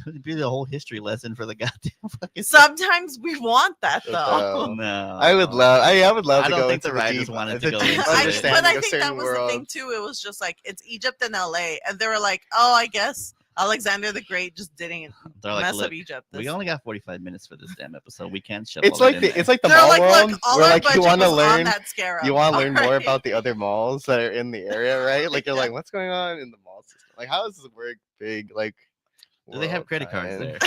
it'd be the whole history lesson for the goddamn fucking. sometimes we want that But, though. No, I would love I to don't go think into the writers deep, wanted the to go deep into I, it. understanding but I of think that certain was the thing worlds. too. It was just like it's Egypt and LA, and they were like, "Oh, I guess Alexander the Great just didn't They're like, mess look, up Egypt." we only got 45 minutes for this damn episode. We can't shove It's all like that in the there. it's like the They're mall like, world "Look, all where our like you budget want to was on learn that scarab. you want to learn more Alright. about the other malls that are in the area, right? Like you're Yeah. like, what's going on in the mall system? Like, how does this work? Big like. Do they have world credit cards kind?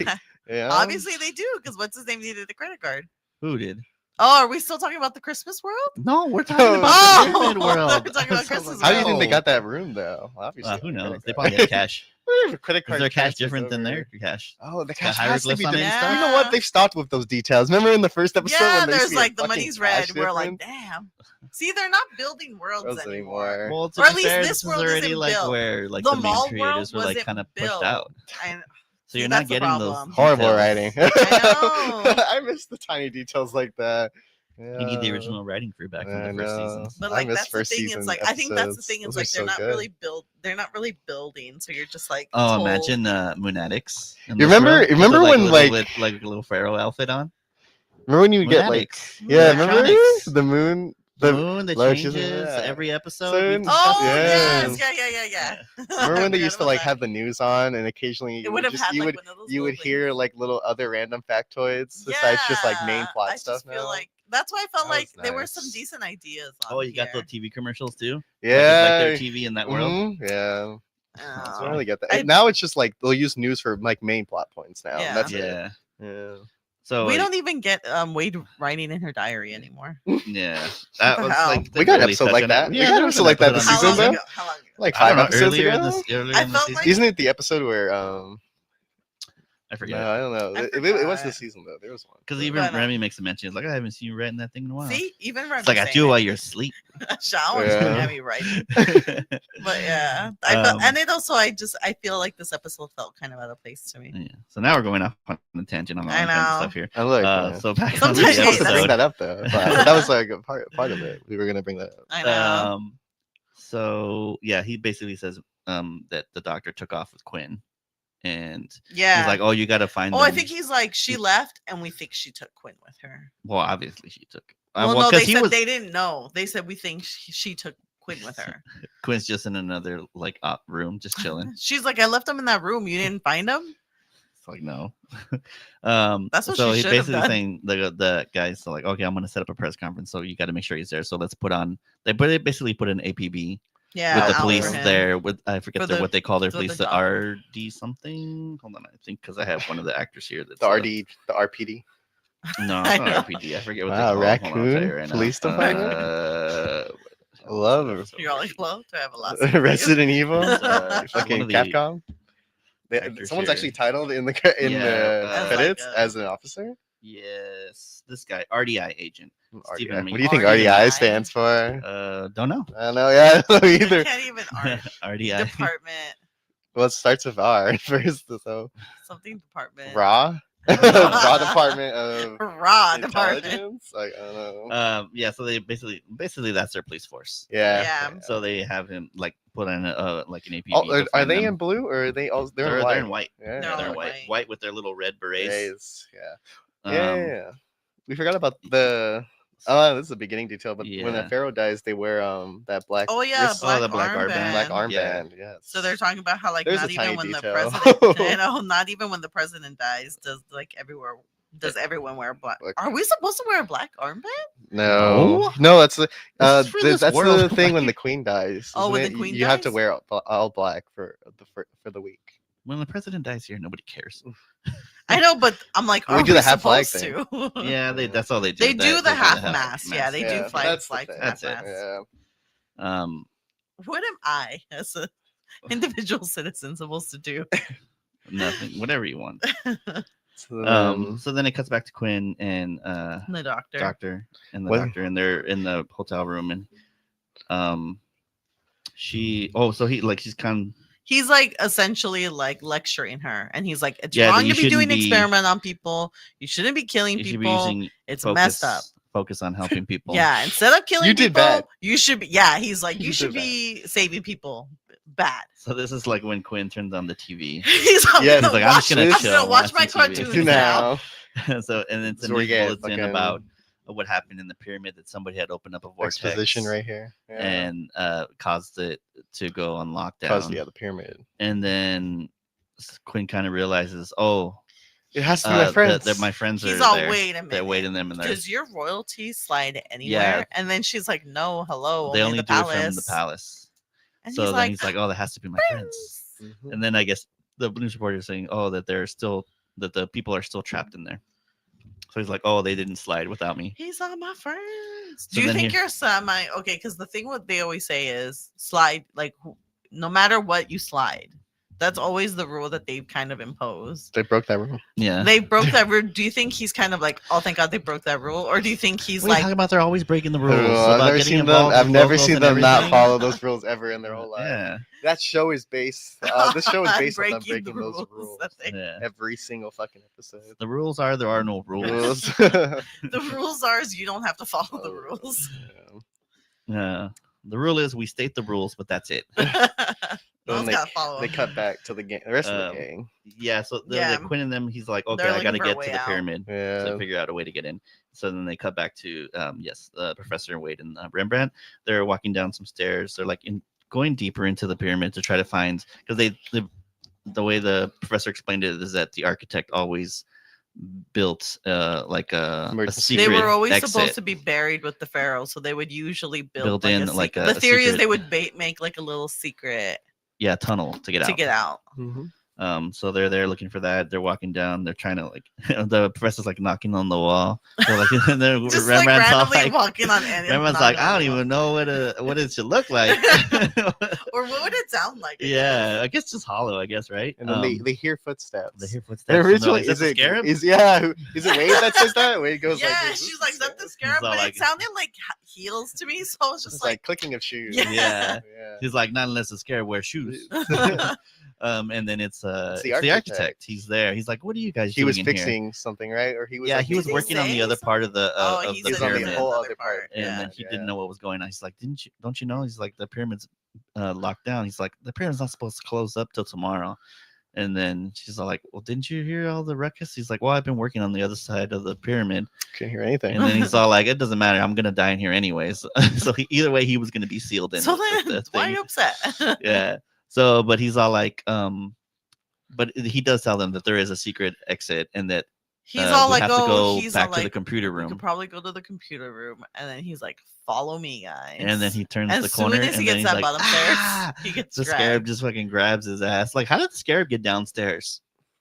there? Yeah. Obviously, they do because what's his name needed a credit card. Who did? Oh, are we still talking about the Christmas world? No, we're talking about Oh, the pyramid world. we're talking about So, Christmas How do you think they world. got that room though? Well, obviously, who on a knows? credit They card. probably have cash. Credit Is card their cash transfers different than over. their cash? Oh, the Got cash has to hieroglyphs be on it and different. stuff? You know what? Yeah. They've stopped with those details. Remember in the first episode? Yeah, when they there's see a like the fucking money's cash red. We're like, difference? damn. See, they're not building worlds Worlds anymore. anymore. Well, to Or be at least fair, this this is world already isn't like built. where like The the main mall creators world were like wasn't kind of pushed built. out. I, So See, you're that's not the getting those problem. Horrible details. writing. know. I miss the tiny details like that. You need the Yeah. original writing crew back from I the first know. season. But I like miss that's the first thing. season It's like I think that's the episodes. thing. It's Those are like they're so not good. really build. They're not really building. So you're just like. Oh, told- imagine Moonatics. in You this remember- world with remember the, when, little, like- like a little pharaoh outfit on? Remember when you get like Moonatics. yeah, remember Electronics. the moon The the moon that large- changes yeah. every episode. So- We've discussed Oh it. yes, Yeah. yeah. remember when they I used to forgot like about have the news on and occasionally It you would would have had you like would one of those you would little hear things. like little other random factoids besides just like main Yeah, plot I stuff just feel now. like that's why I felt That like was there were some nice. decent ideas. Oh, On you got the here. TV commercials too? Yeah. Like their TV in that world? Mhm, yeah. So I don't Oh. really get that. I- And now it's just like they'll use news for like main plot points now. Yeah. That's it. Yeah. Yeah. So we like, don't even get Wade writing in her diary anymore. yeah. That was hell? like We got an really episode touch like on that. it. We Yeah, got an there was episode like that episode this on How season, long though? ago? How long ago? Like I 5 don't know, episodes earlier ago. in this earlier I in the felt season. like- Isn't it the episode where I no, forget. I don't know. I It was forgot. this season though. There was one. Because But, even Remy makes a mention. It's like, I haven't seen you writing that thing in a while. See, even Remy It's like I saying do it. while you're asleep. Showering, Yeah. yeah. me writing. But yeah, I felt, and it also I feel like this episode felt kind of out of place to me. Yeah. So now we're going off on a tangent on all I kinds of know. stuff here. And look, So back on Sometimes the we were supposed to that's- bring episode. that up though. But that was like a part of it. We were gonna bring that up. I know. So yeah, he basically says that the doctor took off with Quinn, and Yeah. he's like, "Oh, you got to find." Oh, I them." think he's like she left, and we think she took Quinn with her. Well, obviously she took. Well, no, they 'cause he said was they didn't know. They said we think she took Quinn with her. Quinn's just in another like room, just chilling. She's like, I left him in that room. You didn't find him. It's like no. That's what so she he should have basically done. saying the guys are like, okay, I'm gonna set up a press conference, so you got to make sure he's there. So let's put on. They basically put an APB Yeah, with the out police for him. there. With I forget For the- what they call their for the police, the doctor. RD something. Hold on, I think because I have one of the actors here. That's The RD, the RPD. No, I it's not know. RPG. I forget what Wow, they call it. Hold on, I'll tell you Raccoon right now. Police Department? I Love it. You're all like, hello, do I have a last? Resident Evil. One Fucking of the Capcom. actors Someone's here. actually titled in the Yeah, the as credits like a- as an officer. Yes, this guy, RDI agent. Stephen RDI. Meek. What do you think RDI? RDI stands for? Don't know. I don't know. Yeah, I don't know I either. can't even art RDI. department Well, it starts with R first. So something department. raw. Raw Department of Raw department. Intelligence. Like I don't know. Yeah. So they basically that's their police force. Yeah. Yeah. So they have him like put on like an APB. Oh, to are find they them. in blue or are they all? They're in They're white. in white. Yeah. They're Yeah, all they're in white. white. White with their little red berets. Yeah. Yeah. Um, Yeah. We forgot about the. Oh, this is a beginning detail, but when Yeah. a pharaoh dies, they wear that black. Oh yeah, wrist- black, the black armband. black Yeah. armband. Yes. So they're talking about how like There's not a even tiny when detail. the president, you know, not even when the president dies, does like everywhere. Does everyone wear black? Like- Are we supposed to wear a black armband? No, that's the This is for this that's the world, thing when like- the queen dies. Oh, when isn't the it? queen you have to dies? wear all black for the week. when the president dies here, nobody cares. I know, but I'm like, We are do we the half flag supposed to? Yeah, that's all they do. They do the They half mast. Yeah, they do Yeah, flag that's the flag thing. half That's it. mast. Yeah. What am I as a individual citizen supposed to do? Nothing. Whatever you want. So then, So then it cuts back to Quinn and The doctor. doctor and the What- doctor, and they're in the hotel room, and she. Oh, so she's kind. He's like essentially like lecturing her, and he's like, "It's Yeah, that wrong you to be doing shouldn't be- experiment on people. You shouldn't be killing You should be people. using It's focus, messed up." Focus on helping people. Yeah, instead of killing You did people, bad. you should be. Yeah, he's like, you You should did bad. be saving people. Bad. So this is like when Quinn turns on the TV. He's like, Yeah, I'm he's gonna like, I'm just gonna watch, chill, watch my watch some TV. cartoons now. So and then So some we news get bulletin fucking about what happened in the pyramid, that somebody had opened up a vortex exposition right here. Yeah. and caused it to go on lockdown. Cause the pyramid. And then Quinn kind of realizes, oh, It has to be my friends. that my friends He's are all, there. wait a minute. They're waiting them in there. Does your royalty slide anywhere? And then she's like, no, hello. They only the do palace. it from the palace. And So he's then like, he's like, oh, that has to be my friends. Mhm. And then I guess the news reporter is saying, oh, that the people are still trapped in there. So he's like, oh, they didn't slide without me. he's all my friends. So Do you then think he- you're semi okay? Because the thing what they always say is slide, like no matter what you slide. That's always the rule that they've kind of imposed. They broke that rule. Yeah. They broke that rule. Do you think he's kind of like, oh, thank God they broke that rule, or do you think he's What are you like, talking about? They're always breaking the rules. I've about never getting seen them. involved I've with never locals seen and them not everything. follow those rules ever in their whole life. Yeah. That show is based. This show is on based on them breaking breaking the those rules rules that they- Yeah. every single fucking episode. The rules are there are no rules. Rules. the rules are is you don't have to follow the rules. The rule is we state the rules, but that's it. No Then one's gotta follow They them. cut back to the gang. The rest of the gang. Yeah. So Yeah. the Quinn and them, he's like, okay, They're I got to looking for a get way to the out. pyramid. Yeah. So figure out a way to get in. So then they cut back to Professor Wade and Rembrandt. They're walking down some stairs. They're like going deeper into the pyramid to try to find, because the way the professor explained it is that the architect always built like a Emergency. They secret were always exit. supposed to be buried with the pharaohs, so they would usually build in, a like, secret. a The theory is secret- they would make like a little secret tunnel to get out. Mhm. So they're there looking for that. They're walking down. They're trying to like the professor's like knocking on the wall. They're like, and then Just like Rembrandt's all randomly like, walking on any. Rembrandt's like, I don't even know what it should look like. Or what would it sound like? Yeah, I guess just hollow. I guess right. And then they hear footsteps. They hear footsteps. And and they're originally, like, is it scarab? Is it Wade that says that? Wade goes Yeah, like, she's like, is that the scarab? all But like- it sounded like heels to me, so I was It's just like like, clicking of shoes. Yeah. Yeah. Yeah. He's like, not unless the scarab wear shoes. And then it's the the architect. architect. He's there. He's like, what are you guys He doing was in here? fixing something, right? Or he was. Yeah, like, he was Did he working on the say other part of the oh, of he the He's said on the pyramid. whole another other part. And Yeah. then he didn't know what was going on. He's like, don't you know? He's like, the pyramid's locked down. He's like, the pyramid's not supposed to close up till tomorrow. And then she's all like, well, didn't you hear all the ruckus? He's like, well, I've been working on the other side of the pyramid. Can't hear anything. And then he's all like, it doesn't matter. I'm gonna die in here anyways. So either way, he was gonna be sealed in. so with then, the why are thing. you upset? Yeah. So, but he's all like, but he does tell them that there is a secret exit and that He's all we like, have to oh, go he's back all to the like, computer we could room. probably go to the computer room, and then he's like, follow me, guys. And then he turns as the soon corner as and he then gets he's that like, bottom ah! stairs, he gets The dragged. scarab just fucking grabs his ass. Like, how did the scarab get downstairs?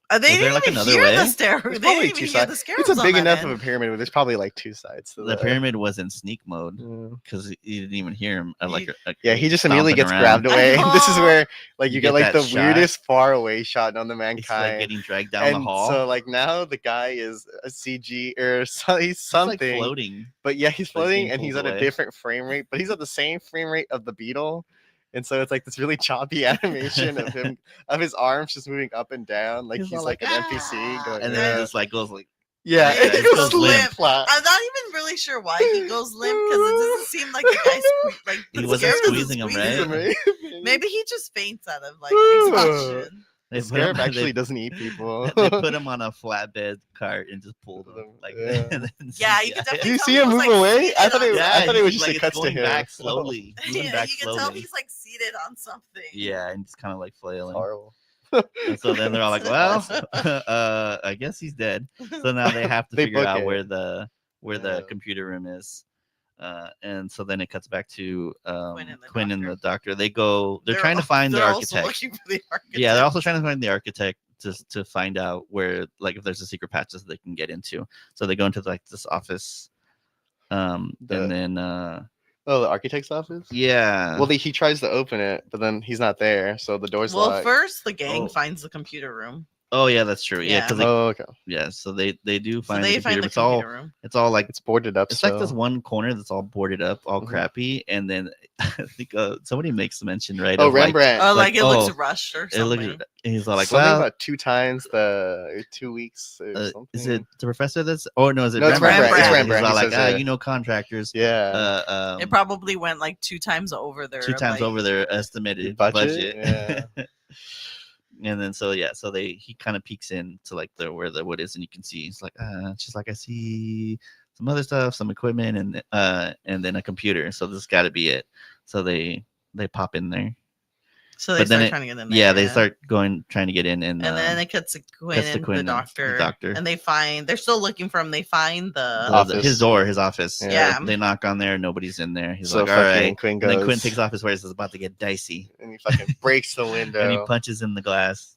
They Was there, didn't like, even another hear way? the stair. There's They probably didn't two even hear sides. the scarabs It's a big on that enough of end. a pyramid, but there's probably like two sides. To The pyramid was in sneak mode Yeah. because he didn't even hear him. Yeah, he just immediately stomping gets around. grabbed away. This is know. where like you You get get like the that shot. weirdest far away shot on the He's mankind. like getting dragged down the and hall. so like now the guy is a CG or he's He's something. like floating. But yeah, he's But he's floating being and he's pulled at a away. different frame rate, but he's at the same frame rate of the beetle. And so it's like this really choppy animation of him, of his arms just moving up and down, like he's like an NPC. Going, and then it just like goes like yeah, Yeah, it he goes limp. flat. I'm not even really sure why he goes limp because it doesn't seem like the guy He the wasn't scarab doesn't squeezing him, squeeze right? Maybe he just faints out of like Ooh. exhaustion. They The put him- scarab actually they- doesn't eat people. they put him on a flatbed cart and just pulled him like Yeah. and then Yeah, you can CGI. definitely Do you tell see he him was, move like, away? seated I thought on it, Yeah, I thought it was he's, just like, a cuts it's to going him. back slowly, moving Yeah, back you can tell slowly. he's like seated on something. Yeah, and just kind of like It's flailing. horrible. And so then they're all like, "Well, I guess he's dead." So now they have to They figure book out it. where the Yeah. computer room is. And so then it cuts back to Quinn and the the doctor. They're trying to al- find the they're also architect. looking for the architect. Yeah, they're also trying to find the architect to find out where, like, if there's a secret patch that they can get into. So they go into like this office, and then Oh, the architect's office? yeah, Well, he tries to open it, but then he's not there, so the door's Well, locked. first the gang Oh. finds the computer room. oh yeah, that's true. Yeah, Yeah. because Oh, okay. so they do So find they the computer. find the It's all computer room. it's all like It's boarded up. it's so. like this one corner that's all boarded up, all Mhm. crappy, and then I think somebody makes mention, right? Oh, of, like, Rembrandt. Oh, like, like it looks oh, rushed or it something. looks. He's all like, Something well, about 2 times the 2 weeks or something. is it the professor that's? Oh no, is it No, it's Rembrandt? Rembrandt. It's Rembrandt. He's all He like, says it. you know, contractors. Yeah. It probably went like 2 times over their 2 times like, over their estimated Budget? budget. And then so he kind of peeks into like where the wood is, and you can see he's like, she's like, I see some other stuff, some equipment, and then a computer. So this got to be it. So they pop in there. So they But then start it- trying to get in there. Yeah, they start trying to get in, and then it cuts to Quinn cuts to and Quinn the and the doctor. doctor. And they're still looking for him. They find the Office. his door, his office. Yeah. They knock on there, nobody's in there. He's So like, all fucking right. Quinn And goes, then Quinn takes off his wears. It's about to get dicey. and he fucking breaks the window. And he punches in the glass.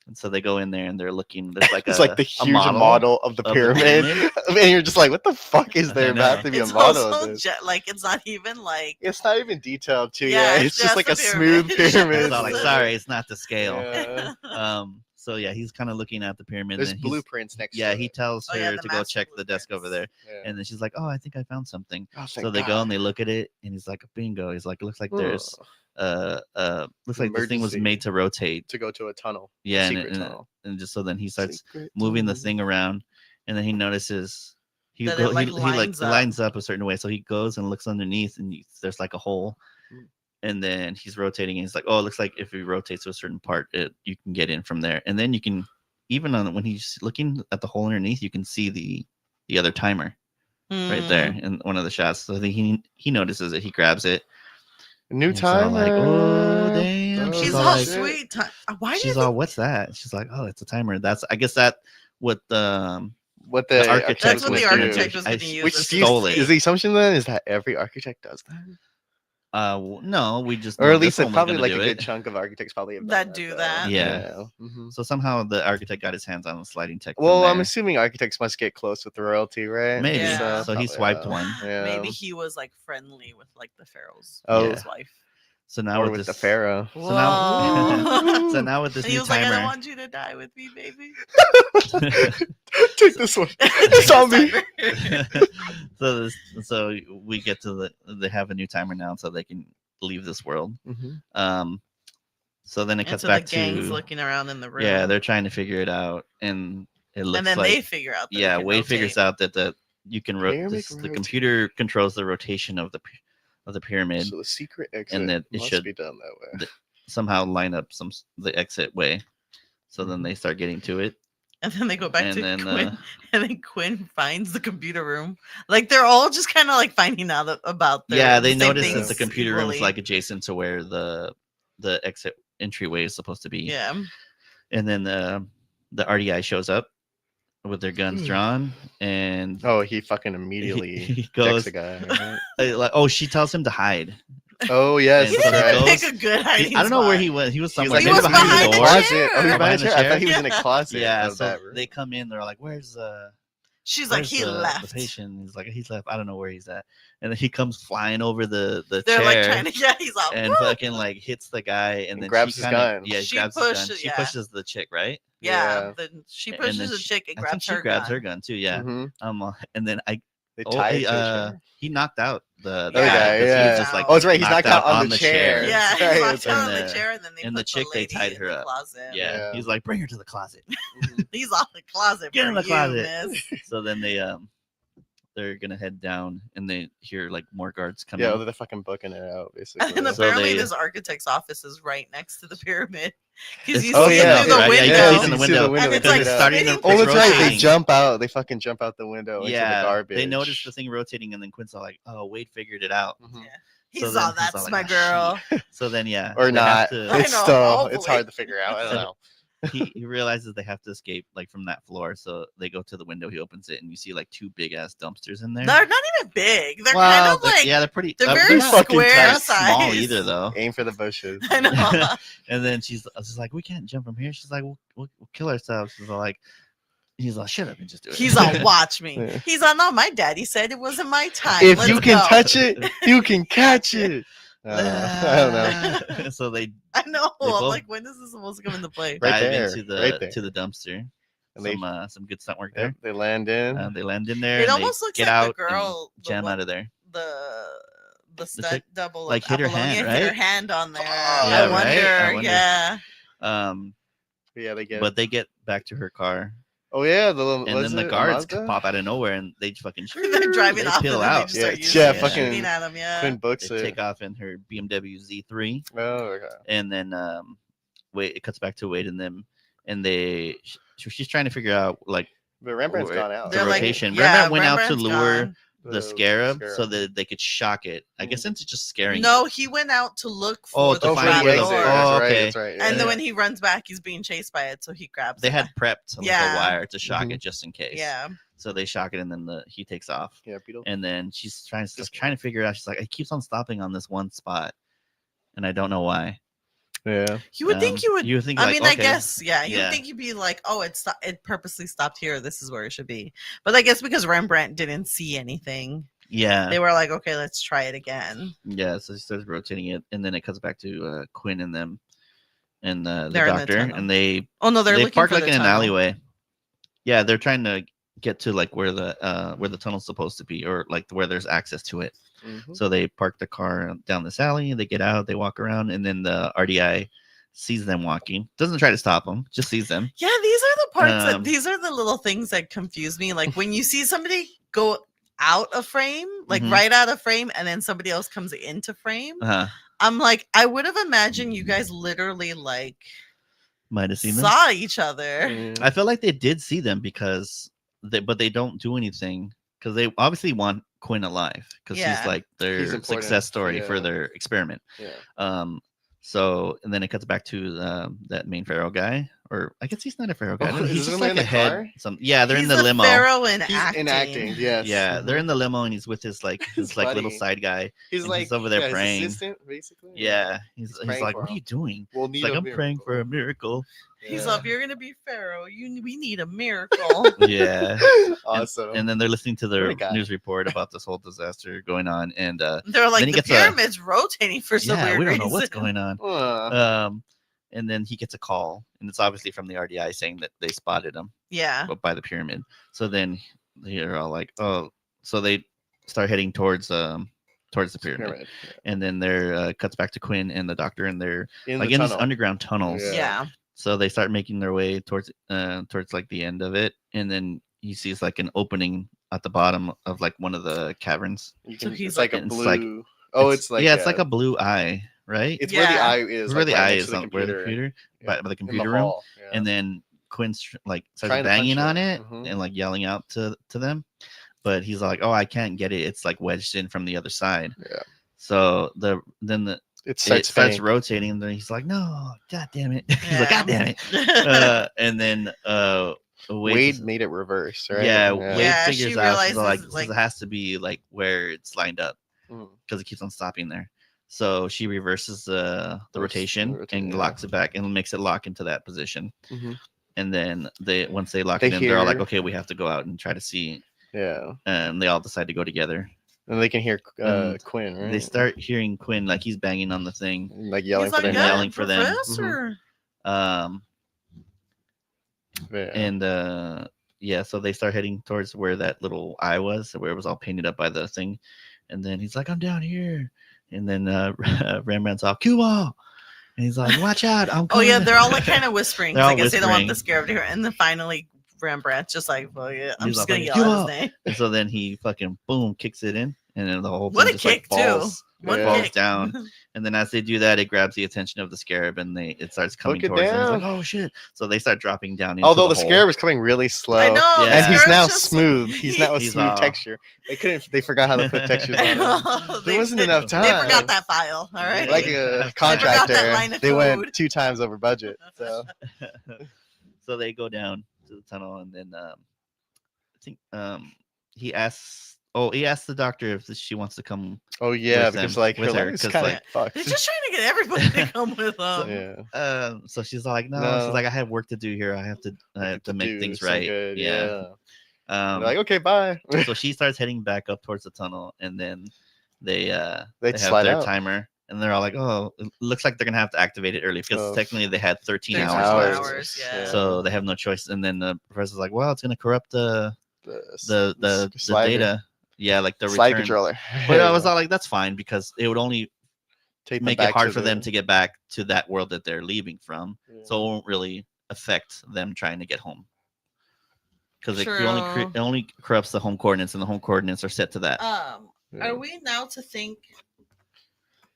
And so they go in there and they're looking. There's like It's like the huge model of the pyramid. And you're just like, what the fuck is there I about know. to be it's a model also of this? like it's not even like It's not even detailed too. Yeah, Yeah, it's it's just just like a a smooth pyramid. pyramid. It's all like, sorry, it's not the scale. Yeah. So yeah, he's kind of looking at the pyramid. There's and he's- blueprints next Yeah, to he it. tells Oh, her yeah, the to go master check the desk over there. blueprints. Yeah. And then she's like, oh, I think I found something. Oh, thank So they go God. and they look at it, and he's like, bingo. He's like, it looks like there's looks like this thing was Emergency. made to rotate. to go to a tunnel. Yeah, secret tunnel. and just so then he starts Secret moving the tunnel. thing around, and then he notices That it, like, he lines up. lines up a certain way. So he goes and looks underneath, and there's like a hole, Mm. and then he's rotating, and he's like, oh, it looks like if he rotates to a certain part, you can get in from there, and then you can even when he's looking at the hole underneath, you can see the other timer right there Mm. in one of the shots. So he notices it, he grabs it. New He's all time. like, oh damn, Oh, He's she's all all like, sweet. Why she's did all, what's that? She's like, oh, it's a timer. That's I guess that what the What the architect That's what was the gonna architect do. was I- going to use. Which as do his stole it. is the assumption then is that every architect does that, no, we just or know at least this it one was probably gonna like a do good it. chunk of architects probably have That done do though. that. Yeah. Mhm. So somehow the architect got his hands on the sliding tech. from Well, I'm there. assuming architects must get close with the royalty, right? Maybe. Yeah. So he probably, swiped one. Yeah. Maybe he was like friendly with like the Pharaohs. Oh. His wife. So now or with with this, the pharaoh. So now, Whoa. so now with this And he new was like, I don't timer, want you to die with me, baby. Take this one. It's on me. so we get to they have a new timer now, so they can leave this world. Mhm. So then it And cuts so back the gang's to looking around in the room. yeah, they're trying to figure it out, and it looks and then like they figure out. That it yeah, can Wade figures rotate. out that you can Pyramid the rotate. computer controls the rotation of the pyramid. So the secret exit that it must should- be done that way. Somehow line up the exit way. So Mm-hmm. then they start getting to it. And then they go back And to then, Quinn, and then Quinn finds the computer room. Like they're all just kind of like finding out about. They same notice that things the computer room is equally. like adjacent to where the exit entryway is supposed to be. Yeah. And then the RDI shows up with their guns drawn, and Oh, he fucking immediately he ejects goes the guy. Right? like, oh, she tells him to hide. Oh yes, And He so that's he didn't right. goes- pick a good hiding I don't know where spot. he was. He was He somewhere. was, He like, was maybe behind the closet. chair. Oh, he was Oh, behind the chair. I thought he was in a Yeah. closet. Yeah, of so that room. they come in. They're like, "Where's She's like, where's he the left. patient?" He's like, "He's left. I don't know where he's at." And then he comes flying over the They're chair like trying to. Yeah, he's all. and "Woo!" fucking like hits the guy, and And then grabs she his kinda- gun. Yeah, She grabs his gun. pushes- She yeah. pushes the chick, right? Yeah. Yeah. Then she And pushes then the chick and I think grabs she her grabs gun. her gun too. Yeah. Mhm. And then They tied it to a chair. he knocked out the Yeah, guy, 'cause he was yeah. just like Oh, that's right. He's knocked out on the chair. Yeah, Right, he's that's knocked out right. on the chair, and then they And put the chick, they lady tied in her the up. closet. Yeah. He's like, bring her to the closet. He's on the closet. Get for in the you, closet. miss. So then they're gonna head down, and they hear like more guards coming. Yeah, they're fucking booking it out basically. And So apparently, they- this architect's office is right next to the pyramid because It's you close see enough, it through the right? window. Yeah, you can see it in you the see the window. window And it's because like it's starting to spinning Oh, that's right. They rotating. jump out. They fucking jump out the window into the Yeah, garbage. they noticed the thing rotating, and then Quinn's all like, "Oh, Wade figured it out." Mhm. Yeah. So He's then all, he's that's all like, my "Oh, girl. shit." So then, yeah, Or they not. have to- I It's know, still it's hopefully. hard to figure out. I don't know. he realizes they have to escape like from that floor, so they go to the window. He opens it, and you see like two big ass dumpsters in there. They're not even big. They're Well, kind of like, yeah, they're pretty. they're they're very not fucking square tight. not small size. either, though. Aim for the bushes. I know. And then she's like, "We can't jump from here." She's like, "We'll kill ourselves." She's all like, "He's like, shut up and just do it." He's on watch me. Yeah. He's on, no, my daddy said it wasn't my time. If Let's you can go. touch it, you can catch it. I don't know. So they I know. They I'm both- like, when is this supposed to come into play? Right dive there, into the right there. to the dumpster. And they Some good stunt work there. they land in. They land in there. It and almost they looks get like out the girl, and jam the, out of there. the stunt chick, double, like, of hit her Apollonia hand, hit her right? hand on there. Yeah, I right? wonder. I wonder. Yeah. Yeah, they get. But they get back to her car, Oh yeah, the little. and was then the it a guards Mazda? pop out of nowhere, and they fucking They're driving they off and peel then they out. just Yeah, start yeah, using fucking shooting at him. Yeah. Quinn books They it. take off in her BMW Z3, Oh, okay. and then Wade. It cuts back to Wade and them, and she's trying to figure out like But Rembrandt's Where- gone out. the They're like, rotation. yeah, Rembrandt went out to Rembrandt's lure gone. the scarab so that they could shock it. I guess Mhm. since it's just scaring. No, he went out to look Oh, for to the Oh, for find trap the where the- exit. door. oh, That's right. okay. That's right. Yeah. And then when he runs back, he's being chased by it, so he grabs They it. had prepped like Yeah. a wire to shock Mhm. it just in case. Yeah. So they shock it, and then he takes off. yeah, Beetle. And then she's trying to figure it out. She's like, it keeps on stopping on this one spot, and I don't know why. Yeah. You would think you would. You would think. I like, mean, I okay, guess, yeah. You Yeah. would think you'd be like, oh, it purposely stopped here. This is where it should be. But I guess because Rembrandt didn't see anything, Yeah, they were like, okay, let's try it again. yeah. So she starts rotating it, and then it cuts back to Quinn and them, and the They're in the doctor, tunnel. and they Oh no, they're looking park for like the in an tunnel. alleyway. Yeah, they're trying to get to like where the tunnel's supposed to be, or like where there's access to it. Mhm. So they park the car down this alley. They get out. They walk around, and then the RDI sees them walking. Doesn't try to stop them. Just sees them. Yeah, these are the parts Um, these are the little things that confuse me. Like when you see somebody go out of frame, like Mhm. right out of frame, and then somebody else comes into frame. Uh-huh. I'm like, I would have imagined you guys literally like Might have seen them. saw each other. Mhm. I feel like they did see them but they don't do anything because they obviously want Quinn alive because Yeah. he's like their He's important, success story for yeah. their experiment. Yeah. So and then it cuts back to that main Pharaoh guy, or I guess he's not a Pharaoh guy. Oh, No, is he's this just him in like the a head. car? Yeah, they're He's in the the limo. Pharaoh in He's acting. enacting. Yes. Yeah, they're in the limo and he's with his his like little buddy. side guy. He's and like he's over there his praying. assistant, basically. Yeah, he's praying like, for what are him. you doing? We'll He's need like, a I'm praying miracle. for a miracle. He's Yeah. up. You're gonna be Pharaoh. We need a miracle. Yeah. Awesome. And then they're listening to the What a guy. news report about this whole disaster going on, and They're like Then he the gets a- pyramid's rotating for some yeah, weird we don't know reason. what's going on. And then he gets a call, and it's obviously from the RDI saying that they spotted him Yeah. by the pyramid. So then they're all like, oh, so they start heading towards the pyramid, Pyramid. and then there cuts back to Quinn and the doctor, and they're In like the in these tunnel. underground tunnels. Yeah. Yeah. So they start making their way towards like the end of it, and then he sees like an opening at the bottom of like one of the caverns. You So can, he's it's like a it's blue. like- it's like it's like a blue eye, right? It's where the Yeah. eye is. It's where the right eye next is to on where the computer by the in the computer room, hall, yeah. and then Quinn's like starts Trying to banging punch on it. it Mhm. and like yelling out to them, but he's like, "Oh, I can't get it. It's like wedged in from the other side." Yeah. So it it starts, starts spinning. rotating, and then he's like, "No, god damn it!" He's like, Yeah. "God damn it!" And then Wade made it reverse, right? Yeah, Wade Yeah, figures she out she's realizes, like, like- it has to be like where it's lined up Mhm. because it keeps on stopping there. So she reverses the rotation rotation, and yeah. locks it back and makes it lock into that position. Mhm. And then once they lock They it in, they're all like, hear- okay, we have to go out and try to see. Yeah. And they all decide to go together. And they can hear And Quinn, right? They start hearing Quinn like he's banging on the thing. like yelling He's for like, their "Yeah, yelling name. for them. Professor." Um, Yeah. and yeah, so they start heading towards where that little eye was, where it was all painted up by the thing. And then he's like, I'm down here. And then Rembrandt's off, Kuma. And he's like, watch out. I'm Oh coming. yeah, they're all like kind of whispering. They're 'Cause all I guess they don't want the whispering. scarab to hear. And then finally, Rembrandt's just like, well, yeah, I'm He's just like, gonna fucking, yell out "Kuma!" his name. And so then he fucking boom kicks it in. And then the whole What thing a just kick like too! falls, What Yeah. a falls kick! down. And then as they do that, it grabs the attention of the scarab and it starts coming Look it towards them. It's like, down. oh shit. So they start dropping down into Although the the hole. scarab is coming really slow. I know, Yeah. the And he's scarab's now just- smooth. He's now a He's smooth all- texture. They forgot how to put textures on him. There wasn't enough time. They forgot that file. All right. Like Yeah. a contractor, that line of they went code. 2 times over budget. So So they go down to the tunnel, and then I think he asks the doctor if she wants to come. oh yeah, With because them- like with her her, life's 'cause, kind of like, fucked. They're just trying to get everybody to come with them. Yeah. So she's like, no. No. She's like, I have work to do here. I have to make Do things some right. good, Yeah. They're like, okay, bye. So she starts heading back up towards the tunnel, and then they have slide their out. timer, and they're all like, oh, it looks like they're gonna have to activate it early because Oh. technically they had 13 13 hours hours. left. hours, yeah. So they have no choice. And then the professor's like, well, it's gonna corrupt the the slider. data. Yeah, like the slide return. controller. But I was all like, that's fine because it would only Take them make it back hard to for them the- to get back to that world that they're leaving from. Yeah. So it won't really affect them trying to get home. Because it only corrupts the home coordinates, and the home coordinates are set to that. Yeah. Are we now to think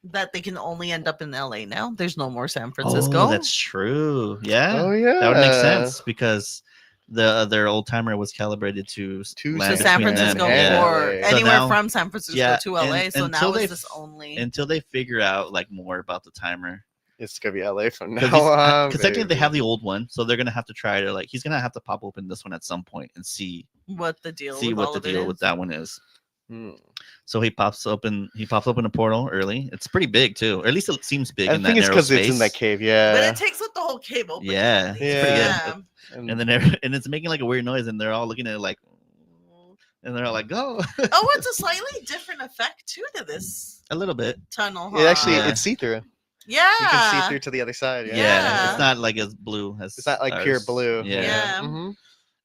that they can only end up in LA now? There's no more San Francisco. Oh, that's true. Yeah. Oh yeah, That would make sense because their old timer was calibrated to To land to San between them. Francisco Yeah. or So anywhere now- from San Francisco yeah, to LA. and So until now they is this f- only? until they figure out like more about the timer. It's gonna be LA from now Because on. technically they baby. have the old one, so they're gonna have to try to he's gonna have to pop open this one at some point and see What the deal? what all the of it deal is? with that one is. Hmm. So he pops open a portal early. It's pretty big too, or at least it seems big I in think that it's narrow because space. it's in that cave. But Yeah. it takes up the whole cable. Yeah, it's pretty Yeah. And then and it's making like a weird noise, and they're all looking at it like, and they're all like, go. Oh, it's a slightly different effect too to this A little bit. tunnel. it actually Yeah. it's see through. yeah. You can see through to the other side. Yeah. Yeah. It's not like as blue as It's not like pure ours. blue. Yeah. Yeah. Mhm.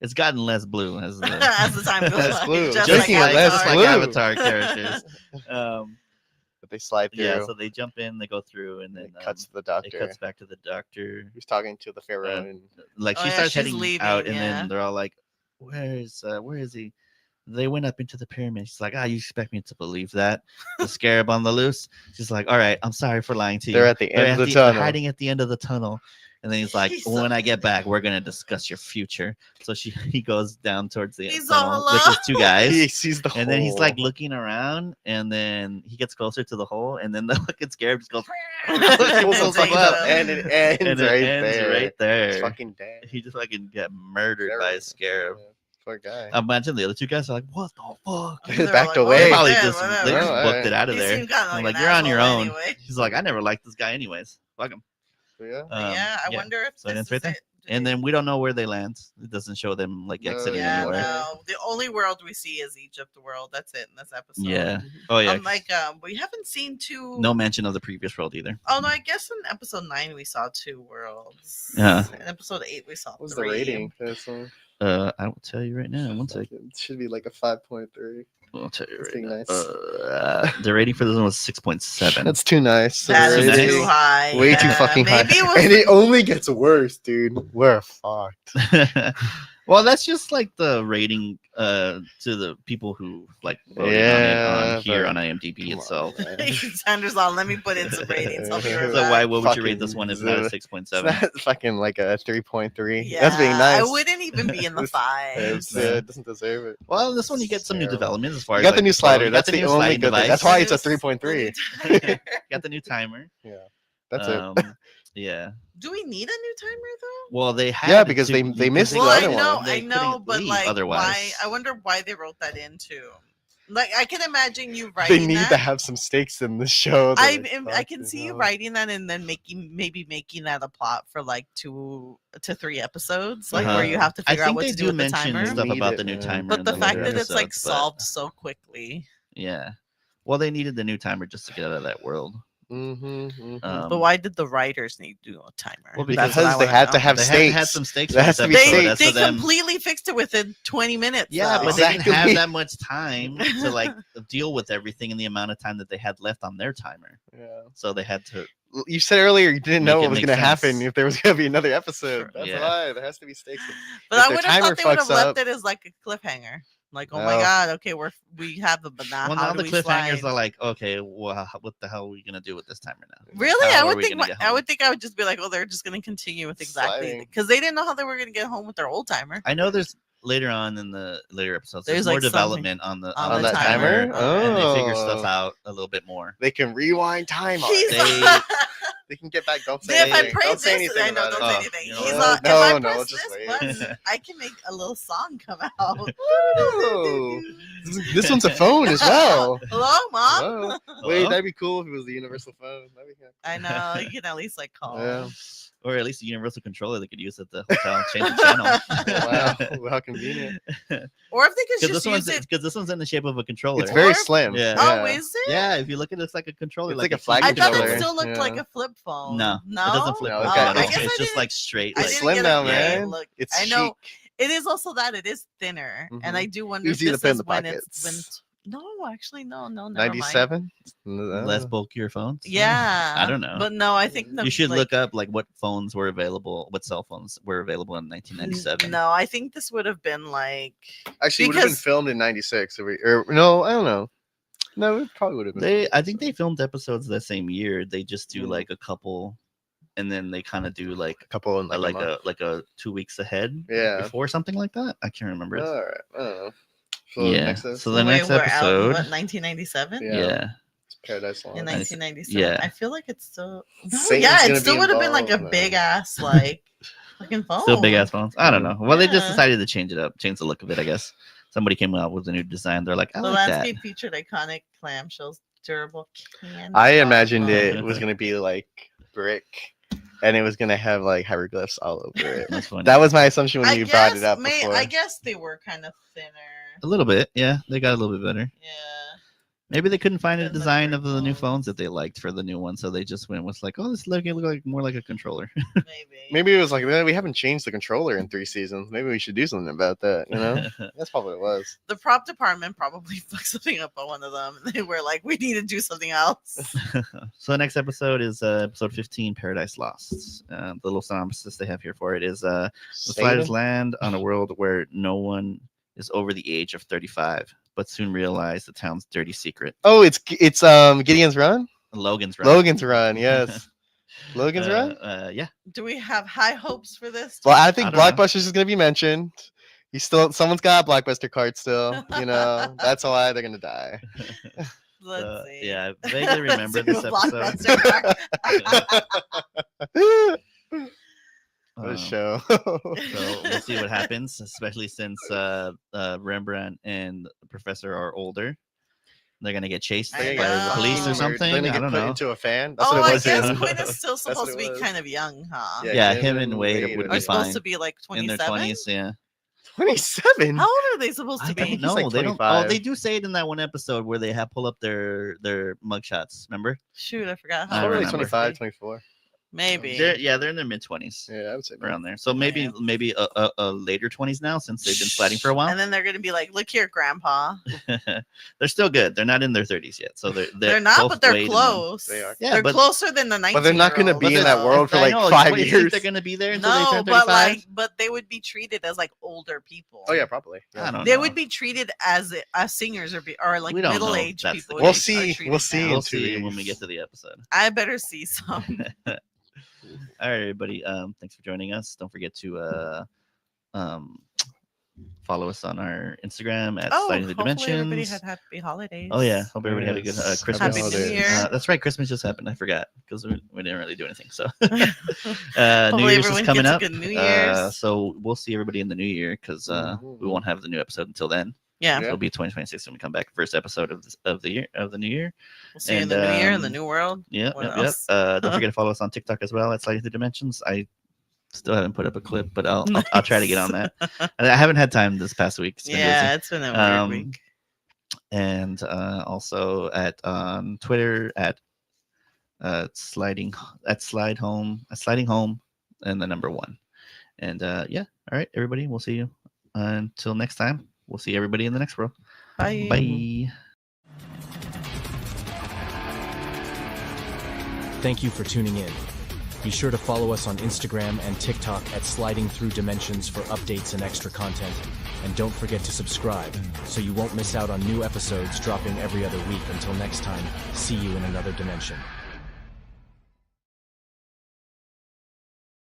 It's gotten less blue as the As the time goes Less by, blue. just Joking like it, less Avatar. like blue. Avatar characters. But they slide through. Yeah, so they jump in, they go through, and then it cuts to the it doctor. cuts back to the doctor. Who's talking to the Pharaoh Uh, and Like Oh, she yeah, starts she's heading leaving, out, and yeah. then they're all like, where is he? They went up into the pyramid. She's like, you expect me to believe that? The scarab on the loose. She's like, all right, I'm sorry for lying to you. they're at the They're end of the they're tunnel. hiding at the end of the tunnel. And then he's like, He's when so- I get back, we're gonna discuss your future. So he goes down towards the He's tunnel all with his two guys. He sees the And then he's like hole. looking around, and then he gets closer to the hole, and then the fucking scarab just goes, Pulls It's himself like, up, uh, and it ends and it right ends there. right there. It's fucking dead. He just fucking get murdered by a scarab. Yeah, poor guy. Imagine the other two guys are like, what the fuck? They're Backed like, away. They "Oh, probably yeah, just whatever." they just Oh, booked it out of He there. seemed kinda I'm like like, an you're on your asshole own. anyway. He's like, I never liked this guy anyways. Fuck him. Yeah. Yeah, I wonder if So it this ends right is there. it. And then we don't know where they land. It doesn't show them like No, exiting yeah, anywhere. no. The only world we see is Egypt world. That's it in this episode. Yeah. Oh yeah. I'm like, we haven't seen two. No mention of the previous world either. Oh no, I guess in episode 9 we saw 2 worlds. Yeah. In episode 8 we saw What was 3. the rating? for this one? I will tell you right now. One second. It should be like a 5.3. I'll tell you That's right being now. nice. The rating for this one was 6.7. That's too nice. That Too is nice. too high. Way too yeah. fucking high. Maybe it was And it only gets worse, dude. We're fucked. Well, that's just like the rating to the people who like voted Yeah, on it here but on IMDb Come on, itself. man. Sanders on. Let me put in some ratings. I'll be right So back. why what would you rate Fucking this one if not a It's 6.7? not fucking like a 3.3. Yeah, That's being nice. I wouldn't even be in the fives. It doesn't deserve it. Well, this one you get some new Terrible. developments as far You as got like, the new slider. you got That's the new only sliding good thing. That's device. why it's a There's- 3.3. You got the new timer. Yeah. That's it. Yeah. Do we need a new timer though? Well, they had Yeah, because to- they because missed the Well, other I know, one. They I know, couldn't but leave like, otherwise. why? I wonder why they wrote that into. Like, I can imagine you writing They need that. to have some stakes in the show. that I are am- I fucked, can you see you know? writing that and then maybe making that a plot for like 2 to 3 episodes, like Uh-huh. where you have to I figure out think what they to do do with the mention timer. stuff Need about it, the new man. timer. But in the fact later that it's like episodes, but- solved so quickly. Yeah. Well, they needed the new timer just to get out of that world. But why did the writers need to do a timer? Well, That's Because what I they wanna had know. to have they stakes. had some stakes. There for has this to be episode. They, That's they for them. completely fixed it within 20 minutes. Yeah, though. but they didn't have Exactly. that much time to like deal with everything in the amount of time that they had left on their timer. Yeah. So they had to. You said earlier you didn't Make know it what was make going to happen sense. if there was going to be another episode. That's Yeah. why there has to be stakes. But If I their would have timer thought they would have fucks left up- it as like a cliffhanger. Like, oh my No. god, okay, we have the banana. Well, how now do the we cliffhangers slide? are like, okay, well, what the hell are we gonna do with this timer now? Really, How I are would we think gonna get I home? would think I would just be like, oh, they're just gonna continue with exactly Sliding. because they didn't know how they were gonna get home with their old timer. I know there's later on in the later episodes. There's There's, more like, something development on the on the timer, timer? and they figure Oh. stuff out a little bit more. They can rewind time on He's it. They can get back. Don't say if I anything. pray Don't say this, anything I know, about don't it. say Oh, anything. you know He's what? if I No, press just this wait. button, I can make a little song come out. Oh, this one's a phone as well. Hello, mom. Hello? Hello? Wait, that'd be cool if it was the universal phone. That'd be I know you can at least like call. Yeah. Or at least a universal controller they could use at the hotel. Change the channel. Wow, how convenient. Or if they could Because just use it. this one's in the shape of a controller. It's very Or- slim. Yeah. Oh, is it? Yeah, if you look at it, it's like a controller. It's like a key- flag I thought controller. it still looked Yeah. like a flip phone. No, no, it doesn't flip. No, like it's that. got- I guess It's I just didn't- like straight. I It's didn't slim get now, a great man. Look. It's I know chic. it is also that it is thinner, and I do wonder Easy to if put in this is the when it's pockets. no, actually, no, never mind. 97? less bulkier phones. Yeah, I don't know. but no, I think You should like, look up like what phones were available, what cell phones were available in 1997. No, I think this would have been like Actually, it would have been because- filmed in 96. Or no, I don't know. No, it probably would have been. I think they filmed episodes that same year. They just do Mm. like a couple, and then they kind of do like a couple in like, a month. a 2 weeks ahead. Yeah. Before something like that. I can't remember. All right. I don't know. So Yeah, Next so the wait, next we're out in, episode. what, 1997. Yeah. It's Paradise Lost. In Nice. 1997, Yeah. I feel like it's still. No, Satan's yeah, gonna it still be would have been like a involved, man. big ass like fucking phone. Still big ass phones. I don't know. Well, they just Yeah. decided to change it up, change the look of it. I guess somebody came out with a new design. They're like, I The like that. landscape featured iconic clamshells, durable can. I imagined it Oh. was gonna be like brick, and it was gonna have like hieroglyphs all over it. That's funny. That was my assumption when I you guess, brought it up before. I guess they were kind of thinner. A little bit. Yeah, they got a little bit better. Yeah. Maybe they couldn't find a Than the design brick of the new phones. phones that they liked for the new one, so they just went with like, oh, this look like more like a controller. Maybe. Maybe it was like, "Man, we haven't changed the controller in 3 seasons. Maybe we should do something about that." You know, that's probably what it was. The prop department probably fucked something up on one of them. And they were like, we need to do something else. So the next episode is episode 15, Paradise Lost. The little synopsis they have here for it is the sliders Satan? land on a world where no one is over the age of 35, but soon realize the town's dirty secret. Oh, it's Gideon's Run. Logan's Run. Logan's Run. Yes, Logan's Run. Yeah. Do we have high hopes for this? Well, I think I don't know. Blockbusters is gonna be mentioned. Someone's got a Blockbuster card still. You know, that's why they're gonna die. Let's see. Yeah, I vaguely remember Let's this see episode. Blockbuster. What a Um, show. So we'll see what happens, especially since Rembrandt and the professor are older. They're gonna get chased I by the know. police or They're something. They're gonna I get don't put know. into a fan. That's Oh, what it I was. guess in. Quinn is still That's what supposed to it be was. kind of young, huh? Yeah, him and Wade would Are be supposed fine. to be like In their 27. 20s, yeah. 27. How old are they supposed to I be? don't he's know. like They don't. Oh, 25. they do say it in that one episode where they have pull up their mugshots. Remember? Shoot, I forgot. I How don't old Probably are they remember. like supposed 25, to be? 24. Maybe. They're in their mid 20s, Yeah, I would say. around there. So maybe Yeah. maybe a later 20s now since they've been sliding for a while. And then they're gonna be like, "Look here, Grandpa." They're still good. They're not in their 30s yet, so They're not, both but they're Wade and them. close. They are. Yeah, they're but- closer than the 19. But they're not gonna be in that world for I like know, 5 what, you think years. they're gonna be there until they No, turn but 35. but they would be treated as like older people. Oh yeah, probably. I Yeah. don't They know. would be treated as singers or like We don't know middle if aged that's the people. case. are see. treated We'll see. now. We'll in 2 see when we weeks. get to the episode. I better see some. All right, everybody. Thanks for joining us. Don't forget to follow us on our Instagram at Oh, Sliding the hopefully everybody Dimensions. had happy holidays. Oh yeah, hope everybody had a good Yes. Christmas. Happy New holidays. Year. That's right. Christmas just happened. I forgot because we didn't really do anything. So New Hopefully Year's is everyone coming gets a up. good New Year's. So we'll see everybody in the new year because we won't have the new episode until then. Yeah, Yeah. It'll be 2026 when we come back. First episode of the year of the new year. we'll see you in and, the new year in the um, new world. Yep, What yep, yep. else? Don't forget to follow us on TikTok as well at Sliding Through Dimensions. I still haven't put up a clip, but I'll try to get on that. And I haven't had time this past week. It's been Yeah, busy. it's been a weird Um, week. And also at Twitter at sliding sliding home, and the number 1. And yeah, all right, everybody, we'll see you until next time. We'll see everybody in the next world. Bye. Bye. Thank you for tuning in. Be sure to follow us on Instagram and TikTok at Sliding Through Dimensions for updates and extra content. And don't forget to subscribe so you won't miss out on new episodes dropping every other week. Until next time, see you in another dimension.